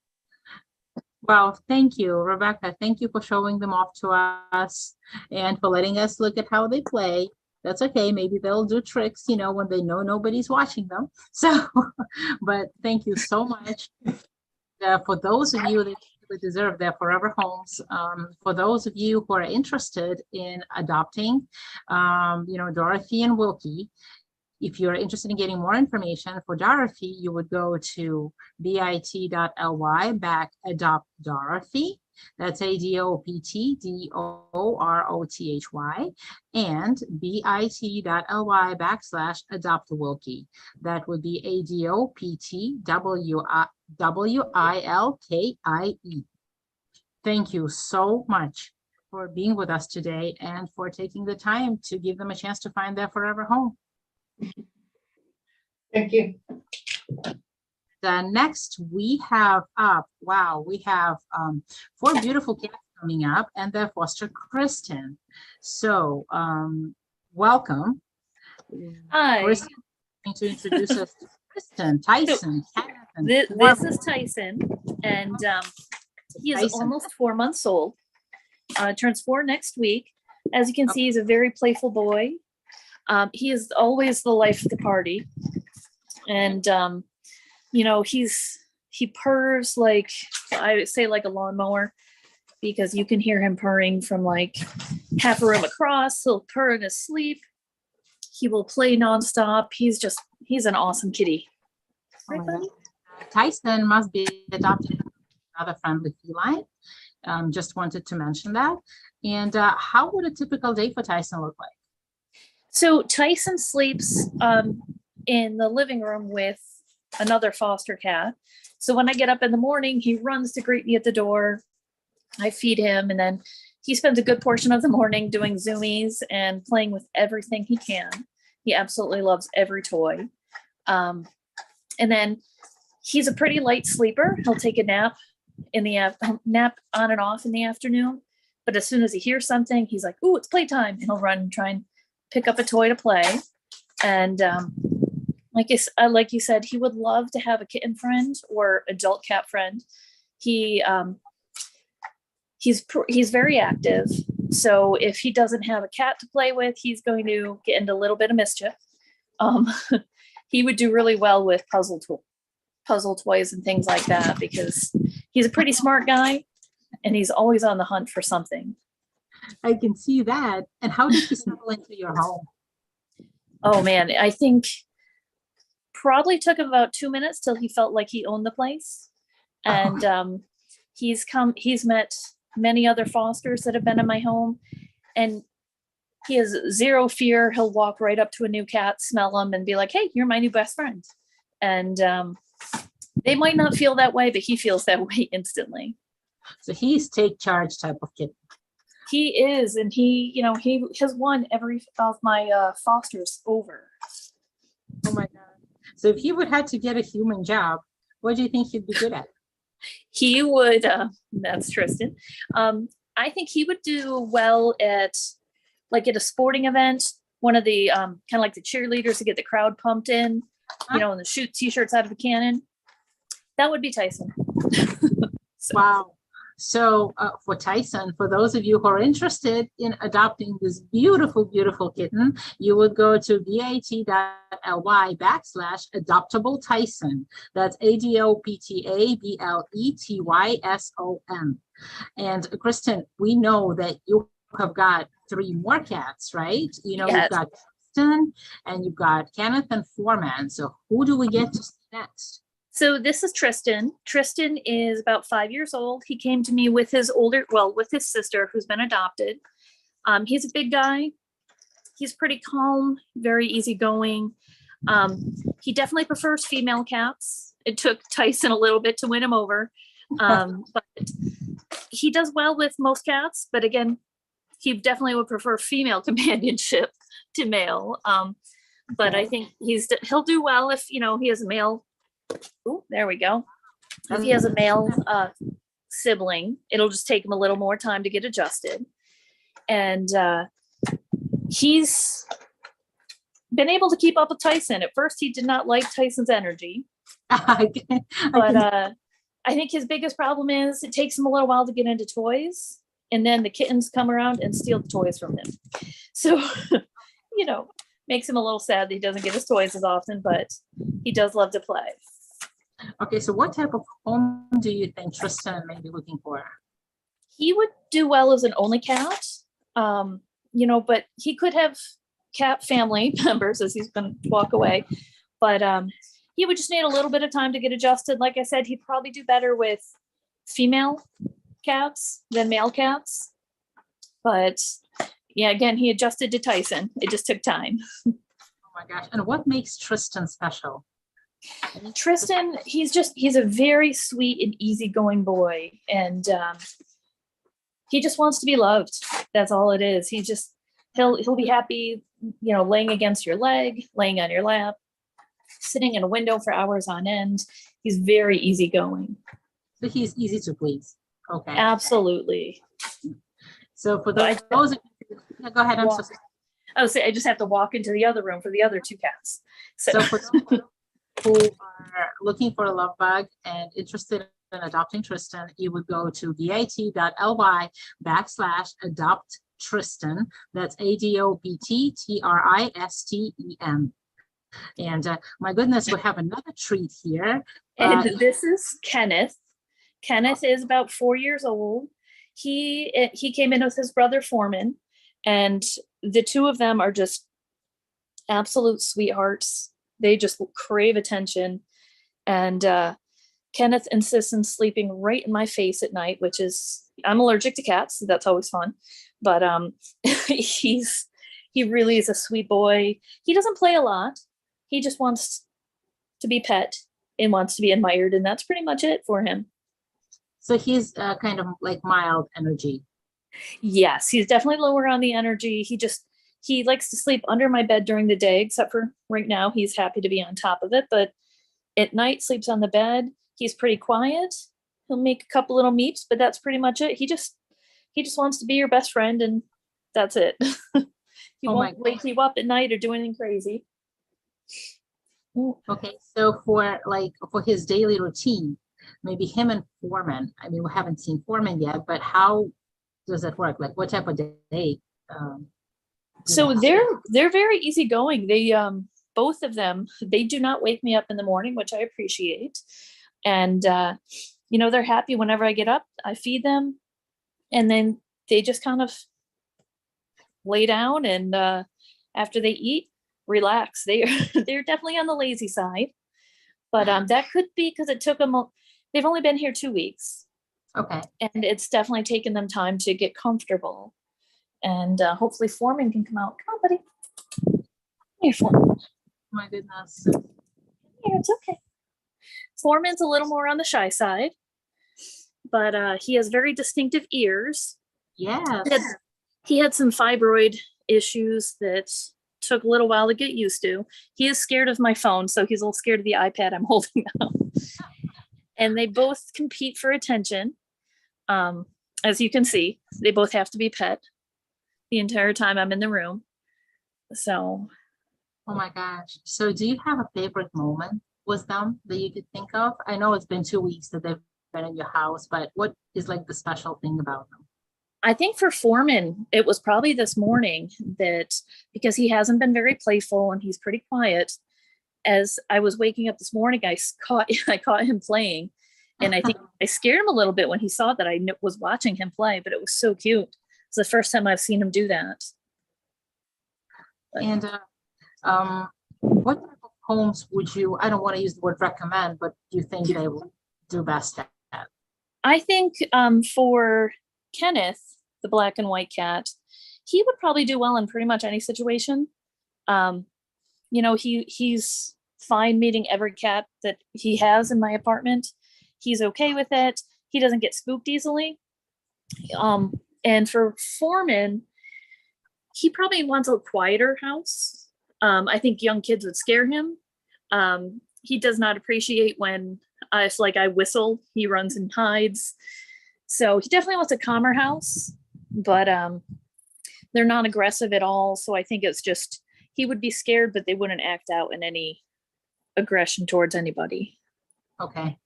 Well, thank you, Rebecca. Thank you for showing them off to us and for letting us look at how they play. That's okay. Maybe they'll do tricks, when they know nobody's watching them. So, but thank you so much. For those of you that really deserve their forever homes, for those of you who are interested in adopting, Dorothy and Wilkie, if you're interested in getting more information for Dorothy, you would go to bit.ly/adopt Dorothy. That's ADOPTDOROTHY, and bit.ly/adopt Wilkie. That would be ADOPTWILKIE. Thank you so much for being with us today and for taking the time to give them a chance to find their forever home. Thank you. Next we have we have 4 beautiful cats coming up and their foster Kristen. So welcome. Hi. Kristen is going to introduce us to Kristen, Tyson, Kenneth, and This is Tyson, and he is Tyson. almost 4 months old. Turns 4 next week. As you can see, he's a very playful boy. He is always the life of the party. And, he purrs like, I would say like a lawnmower, because you can hear him purring from like half a room across. He'll purr in his sleep. He will play nonstop. He's an awesome kitty. Right, buddy? Tyson must be adopted another friendly feline. Just wanted to mention that. And how would a typical day for Tyson look like? So Tyson sleeps in the living room with another foster cat. So when I get up in the morning, he runs to greet me at the door. I feed him, and then he spends a good portion of the morning doing zoomies and playing with everything he can. He absolutely loves every toy. And then he's a pretty light sleeper. He'll take a nap nap on and off in the afternoon. But as soon as he hears something, he's like, "Ooh, it's playtime!" And he'll run and try and pick up a toy to play. And like you said, he would love to have a kitten friend or adult cat friend. He's very active. So if he doesn't have a cat to play with, he's going to get into a little bit of mischief. He would do really well with puzzle toys and things like that because he's a pretty smart guy and he's always on the hunt for something. I can see that. And how did he settle into your home? Oh man, I think probably took him about 2 minutes till he felt like he owned the place. And he's met many other fosters that have been in my home, and he has zero fear. He'll walk right up to a new cat, smell them, and be like, "Hey, you're my new best friend." And they might not feel that way, but he feels that way instantly. So he's take charge type of kid. He is, and he has won every of my fosters over. Oh my God. So if he would have to get a human job, what do you think he'd be good at? He would, that's Tristan. I think he would do well at a sporting event, one of the kind of like the cheerleaders to get the crowd pumped in, and the shoot t-shirts out of a cannon. That would be Tyson. Wow. So for Tyson, for those of you who are interested in adopting this beautiful, beautiful kitten, you would go to bit.ly/adoptable Tyson. That's ADOPTABLETYSON. And Kristen, we know that you have got 3 more cats, right? Yes. You've got Tristan and you've got Kenneth and Foreman. So who do we get to see next? So this is Tristan. Tristan is about 5 years old. He came to me with his sister who's been adopted. He's a big guy. He's pretty calm, very easygoing. He definitely prefers female cats. It took Tyson a little bit to win him over. But he does well with most cats. But again, he definitely would prefer female companionship to male. But I think he'll do well if, he has a male. Oh, there we go. If he has a male sibling, it'll just take him a little more time to get adjusted. And he's been able to keep up with Tyson. At first, he did not like Tyson's energy. I think his biggest problem is it takes him a little while to get into toys. And then the kittens come around and steal the toys from him. So, makes him a little sad that he doesn't get his toys as often, but he does love to play. Okay, so what type of home do you think Tristan may be looking for? He would do well as an only cat, but he could have cat family members as he's going to walk away. But he would just need a little bit of time to get adjusted. Like I said, he'd probably do better with female cats than male cats. But yeah, again, he adjusted to Tyson. It just took time. Oh my gosh. And what makes Tristan special? Tristan, he's a very sweet and easygoing boy. And he just wants to be loved. That's all it is. He'll be happy, laying against your leg, laying on your lap, sitting in a window for hours on end. He's very easygoing. So he's easy to please. Okay. Absolutely. So for those of you, go ahead. I just have to walk into the other room for the other 2 cats. So for those who are looking for a love bug and interested in adopting Tristan, you would go to bit.ly/adopt Tristan. That's ADOPTTRISTEN. And my goodness, we have another treat here. And this is Kenneth. Kenneth is about 4 years old. He came in with his brother Foreman, and the 2 of them are just absolute sweethearts. They just crave attention. And Kenneth insists on sleeping right in my face at night, which is, I'm allergic to cats, so that's always fun. But he really is a sweet boy. He doesn't play a lot. He just wants to be pet and wants to be admired, and that's pretty much it for him. So he's kind of like mild energy. Yes, he's definitely lower on the energy. He likes to sleep under my bed during the day, except for right now. He's happy to be on top of it, but at night sleeps on the bed. He's pretty quiet. He'll make a couple little meeps, but that's pretty much it. He just wants to be your best friend, and that's it. He Oh my won't wake you up at night or do anything crazy. Okay, so for his daily routine, maybe him and Foreman. I mean, we haven't seen Foreman yet, but how does that work? Like, what type of day? So they're very easygoing. They both of them, they do not wake me up in the morning, which I appreciate. And they're happy whenever I get up. I feed them, and then they just kind of lay down, and after they eat, relax. They're definitely on the lazy side, but that could be because it took them. They've only been here 2 weeks. Okay. And it's definitely taken them time to get comfortable. And hopefully Foreman can come out. Come on, buddy. Here, Foreman. My goodness. Yeah, it's okay. Foreman's a little more on the shy side, but he has very distinctive ears. Yes. He had some fibroid issues that took a little while to get used to. He is scared of my phone, so he's a little scared of the iPad I'm holding now. And they both compete for attention. As you can see, they both have to be pet the entire time I'm in the room. So. Oh my gosh. So do you have a favorite moment with them that you could think of? I know it's been 2 weeks that they've been in your house, but what is like the special thing about them? I think for Foreman, it was probably this morning that, because he hasn't been very playful and he's pretty quiet, as I was waking up this morning, I caught him playing. And I think I scared him a little bit when he saw that I was watching him play, but it was so cute. It's the first time I've seen him do that. And what type of homes would you, I don't want to use the word recommend, but do you think they will do best at? I think for Kenneth, the black and white cat, he would probably do well in pretty much any situation. He's fine meeting every cat that he has in my apartment. He's okay with it. He doesn't get spooked easily. And for Foreman, he probably wants a quieter house. I think young kids would scare him. He does not appreciate when I whistle, he runs and hides. So he definitely wants a calmer house, but they're not aggressive at all. So I think it's just, he would be scared, but they wouldn't act out in any aggression towards anybody. Okay.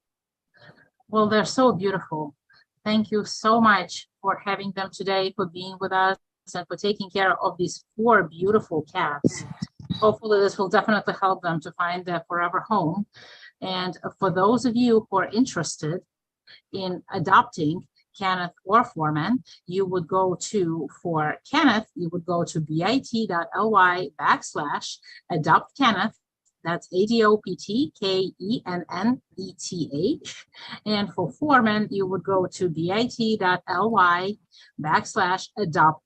Well, they're so beautiful. Thank you so much for having them today, for being with us, and for taking care of these 4 beautiful cats. Hopefully this will definitely help them to find their forever home. And for those of you who are interested in adopting Kenneth or Foreman, you would go to, for Kenneth, you would go to bit.ly/adopt Kenneth. That's ADOPTKENNETH. And for Foreman, you would go to bit.ly/adopt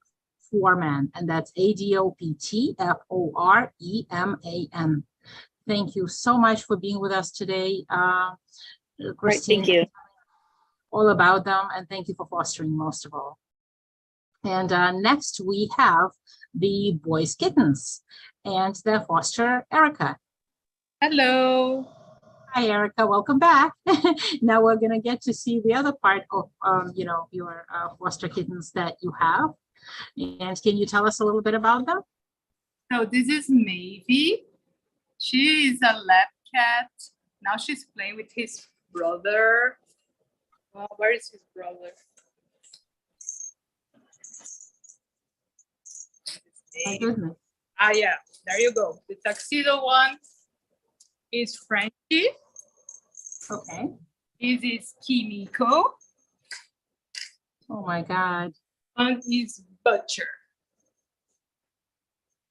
Foreman. And that's ADOPTFOREMAN. Thank you so much for being with us today. Christine, thank you. All about them, and thank you for fostering most of all. And next we have the boys kittens and their foster Erica. Hello. Hi Erica, welcome back. Now we're gonna get to see the other part of your foster kittens that you have. And can you tell us a little bit about them? So this is Maybe. She is a lab cat. Now she's playing with his brother. Well, where is his brother? My goodness. Yeah, there you go. The tuxedo one is Frenchie. Okay. This is Kimiko. Oh my God. And is Butcher.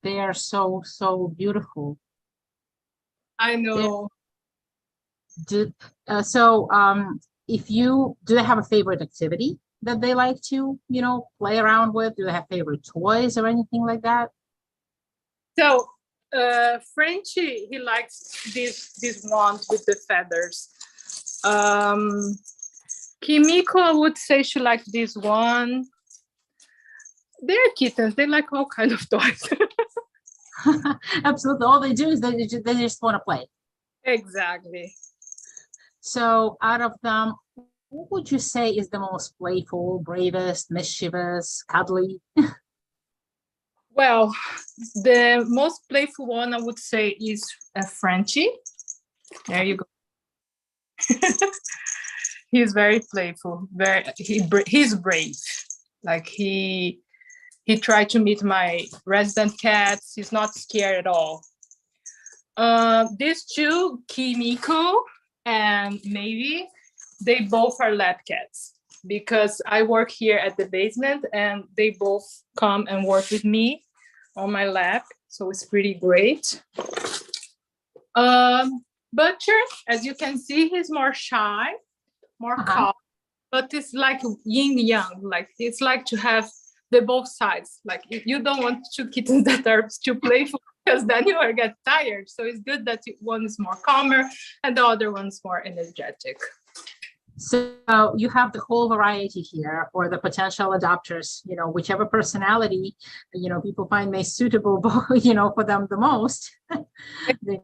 They are so beautiful. I know. If you do, they have a favorite activity that they like to, play around with? Do they have favorite toys or anything like that? So Frenchie, he likes this one with the feathers. Kimiko, I would say she likes this one. They're kittens. They like all kind of toys. Absolutely. All they do is they just want to play. Exactly. So out of them, who would you say is the most playful, bravest, mischievous, cuddly? Well, the most playful one I would say is Frenchie. There you go. He's very playful. He's brave. Like he tried to meet my resident cats. He's not scared at all. These two, Kimiko and Maybe, they both are lab cats because I work here at the basement and they both come and work with me on my lab. So it's pretty great. Butcher, as you can see, he's more shy, more calm, but it's like yin yang. Like it's like to have the both sides. Like you don't want two kittens that are too playful because then you will get tired. So it's good that one is more calmer and the other one's more energetic. So you have the whole variety here, or the potential adopters, whichever personality, people find most suitable, for them the most. They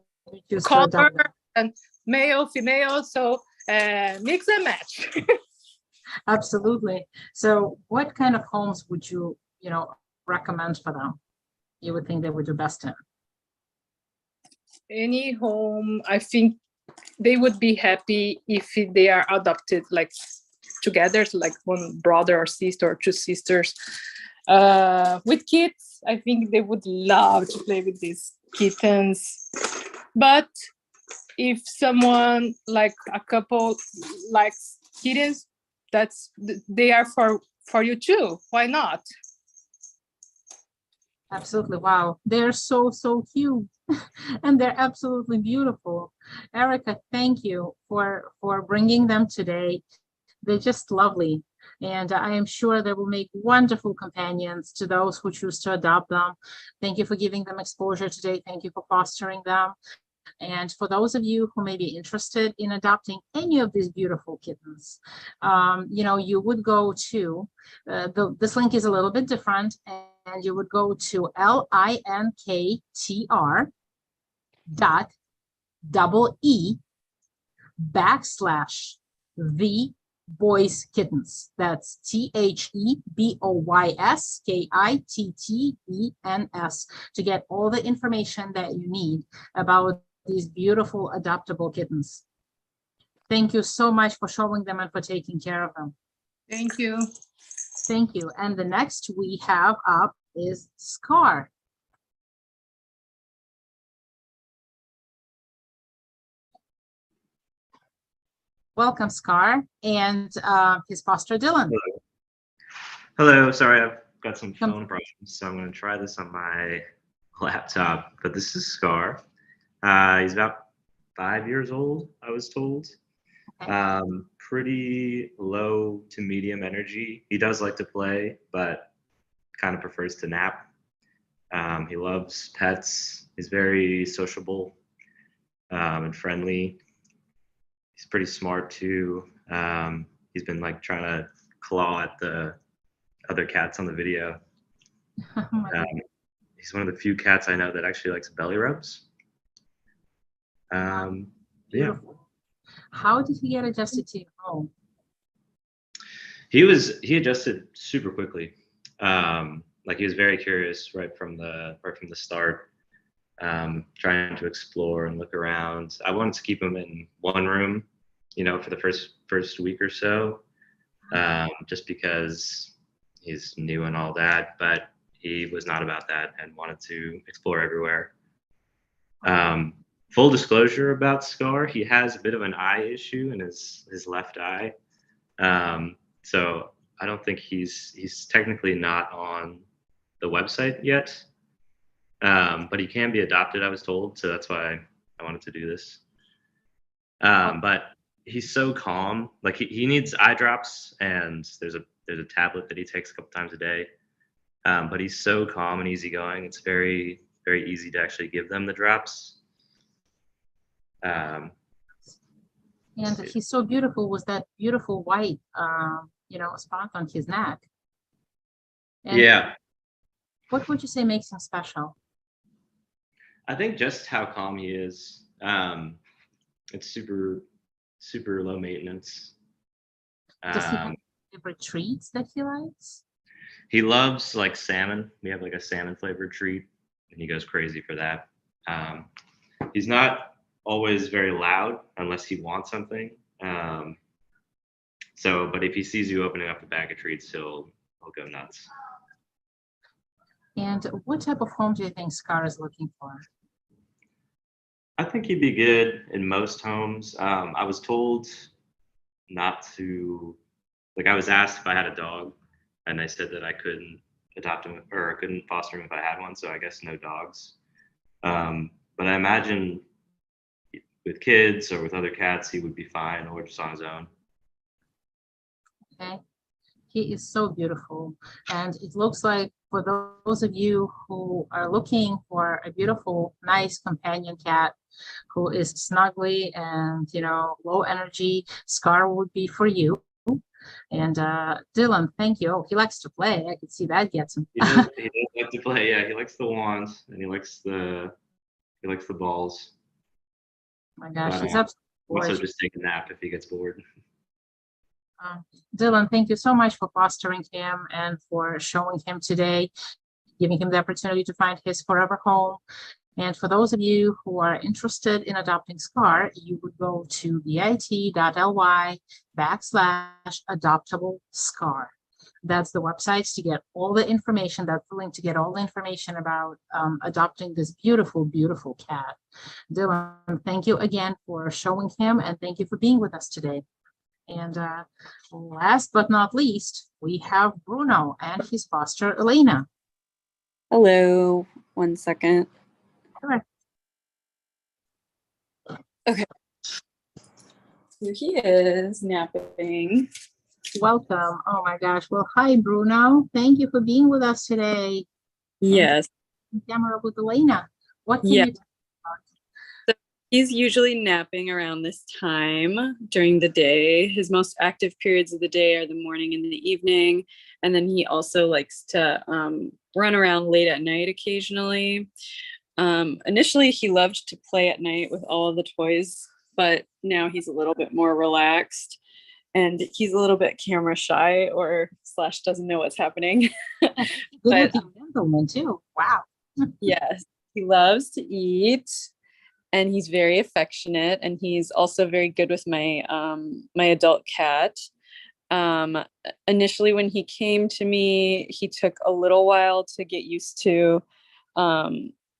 choose to adopt them. And male, female, so mix and match. Absolutely. So what kind of homes would you, recommend for them? You would think they would do best in? Any home, I think they would be happy if they are adopted like together, like one brother or sister or two sisters. With kids, I think they would love to play with these kittens. But if someone like a couple likes kittens, they are for you too. Why not? Absolutely. Wow. They're so cute and they're absolutely beautiful. Erica, thank you for bringing them today. They're just lovely. And I am sure they will make wonderful companions to those who choose to adopt them. Thank you for giving them exposure today. Thank you for fostering them. And for those of you who may be interested in adopting any of these beautiful kittens, you would go to, this link is a little bit different, and you would go to linktr.ee/the boys kittens. That's THEBOYSKITTENS to get all the information that you need about these beautiful adoptable kittens. Thank you so much for showing them and for taking care of them. Thank you. Thank you. And the next we have up is Scar. Welcome, Scar, and his foster Dylan. Hello. Sorry, I've got some phone problems, so I'm going to try this on my laptop. But this is Scar. He's about 5 years old, I was told. Pretty low to medium energy. He does like to play, but kind of prefers to nap. He loves pets. He's very sociable and friendly. He's pretty smart too. He's been like trying to claw at the other cats on the video. He's one of the few cats I know that actually likes belly rubs. Yeah. How did he get adjusted to your home? He adjusted super quickly. Like he was very curious right from the start, trying to explore and look around. I wanted to keep him in one room, for the first week or so, just because he's new and all that. But he was not about that and wanted to explore everywhere. Full disclosure about Scar, he has a bit of an eye issue in his left eye. So I don't think he's technically not on the website yet. But he can be adopted, I was told, so that's why I wanted to do this. But he's so calm. Like he needs eye drops, and there's a tablet that he takes a couple times a day. But he's so calm and easygoing. It's very, very easy to actually give them the drops. And he's so beautiful with that beautiful white, spot on his neck. And yeah. What would you say makes him special? I think just how calm he is. It's super, super low maintenance. Does he have favorite treats that he likes? He loves like salmon. We have like a salmon flavored treat, and he goes crazy for that. He's not always very loud unless he wants something. But if he sees you opening up a bag of treats, he'll go nuts. And what type of home do you think Scar is looking for? I think he'd be good in most homes. I was told not to, like, I was asked if I had a dog, and I said that I couldn't adopt him or I couldn't foster him if I had one. So I guess no dogs. But I imagine with kids or with other cats, he would be fine, or just on his own. Okay. He is so beautiful. And it looks like for those of you who are looking for a beautiful, nice companion cat who is snuggly and, low energy, Scar would be for you. And Dylan, thank you. Oh, he likes to play. I can see that gets him. He does like to play. Yeah, he likes the wands and he likes the balls. Oh my gosh, he's also absolutely just take a nap if he gets bored. Dylan, thank you so much for fostering him and for showing him today, giving him the opportunity to find his forever home. And for those of you who are interested in adopting Scar, you would go to bit.ly/adoptable Scar. That's the website to get all the information. That's the link to get all the information about adopting this beautiful, beautiful cat. Dylan, thank you again for showing him, and thank you for being with us today. And last but not least, we have Bruno and his foster, Elena. Hello, 1 second. Sure. Okay. Here he is napping. Welcome. Oh my gosh. Well, hi, Bruno. Thank you for being with us today. Yes. And camera with Elena. What can Yeah. you tell So he's usually napping around this time during the day. His most active periods of the day are the morning and the evening. And then he also likes to run around late at night occasionally. Initially, he loved to play at night with all of the toys, but now he's a little bit more relaxed. And he's a little bit camera shy or / doesn't know what's happening. Good looking gentleman too. Wow. Yes, he loves to eat and he's very affectionate, and he's also very good with my my adult cat. Initially when he came to me, he took a little while to get used to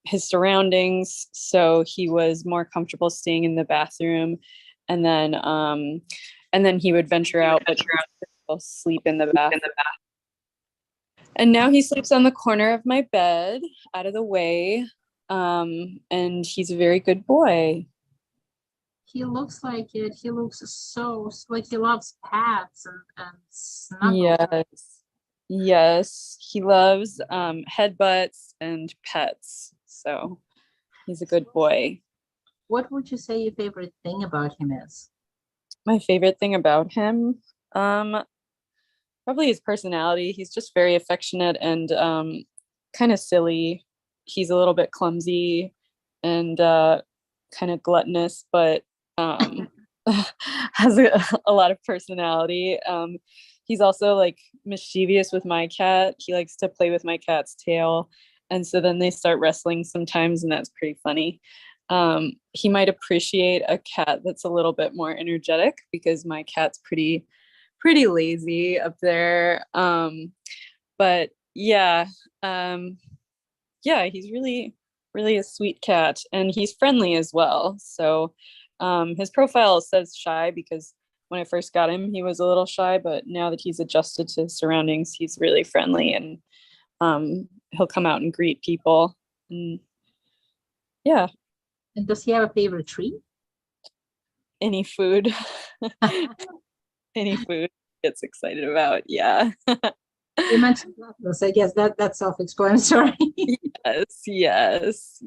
his surroundings, so he was more comfortable staying in the bathroom, and then he would venture out, but he'll sleep in the bath. And now he sleeps on the corner of my bed, out of the way, and he's a very good boy. He looks like it. He looks so like he loves pets and snuggles. Yes, he loves headbutts and pets, so he's a good boy. What would you say your favorite thing about him is? My favorite thing about him, probably his personality. He's just very affectionate and kind of silly. He's a little bit clumsy and kind of gluttonous, but has a lot of personality. He's also like mischievous with my cat. He likes to play with my cat's tail, and so then they start wrestling sometimes, and that's pretty funny. He might appreciate a cat that's a little bit more energetic, because my cat's pretty lazy up there. But yeah, he's really a sweet cat, and he's friendly as well. So his profile says shy, because when I first got him, he was a little shy, but now that he's adjusted to his surroundings, he's really friendly, and he'll come out and greet people. And yeah. And does he have a favorite treat? Any food. Any food he gets excited about. Yeah. You mentioned breakfast. I guess that's self-explanatory. Yes.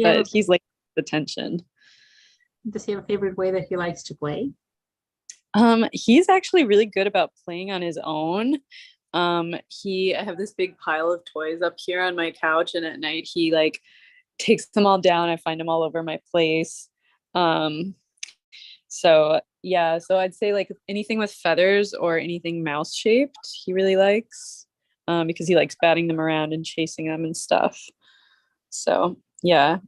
But he's like attention. Does he have a favorite way that he likes to play? He's actually really good about playing on his own. I have this big pile of toys up here on my couch, and at night he like takes them all down. I find them all over my place. So yeah, so I'd say like anything with feathers or anything mouse shaped, he really likes, because he likes batting them around and chasing them and stuff. So yeah,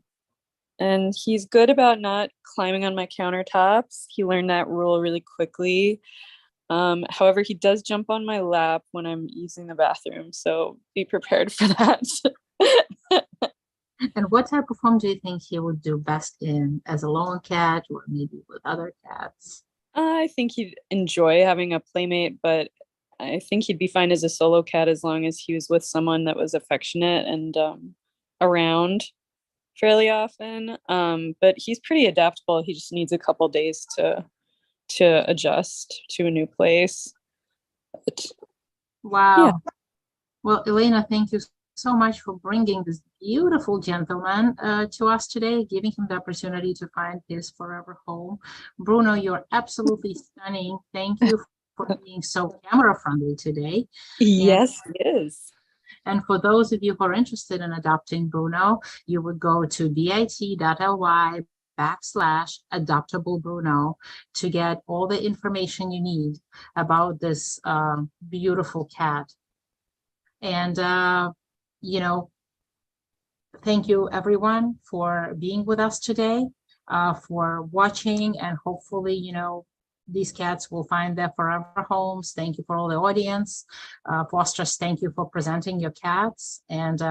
and he's good about not climbing on my countertops. He learned that rule really quickly. However, he does jump on my lap when I'm using the bathroom, so be prepared for that. And what type of home do you think he would do best in, as a lone cat or maybe with other cats? I think he'd enjoy having a playmate, but I think he'd be fine as a solo cat as long as he was with someone that was affectionate and around fairly often. But he's pretty adaptable. He just needs a couple days to adjust to a new place. But, Wow. yeah. Well, Elena, thank you so much for bringing this beautiful gentleman to us today, giving him the opportunity to find his forever home. Bruno, you're absolutely stunning. Thank you for being so camera friendly today. Yes, it is. And for those of you who are interested in adopting Bruno, you would go to bit.ly/adoptable Bruno to get all the information you need about this beautiful cat. And, you know, thank you everyone for being with us today, for watching, and hopefully, you know, these cats will find their forever homes. Thank you for all the audience. Fosters, thank you for presenting your cats. And,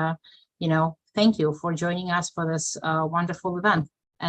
you know, thank you for joining us for this wonderful event.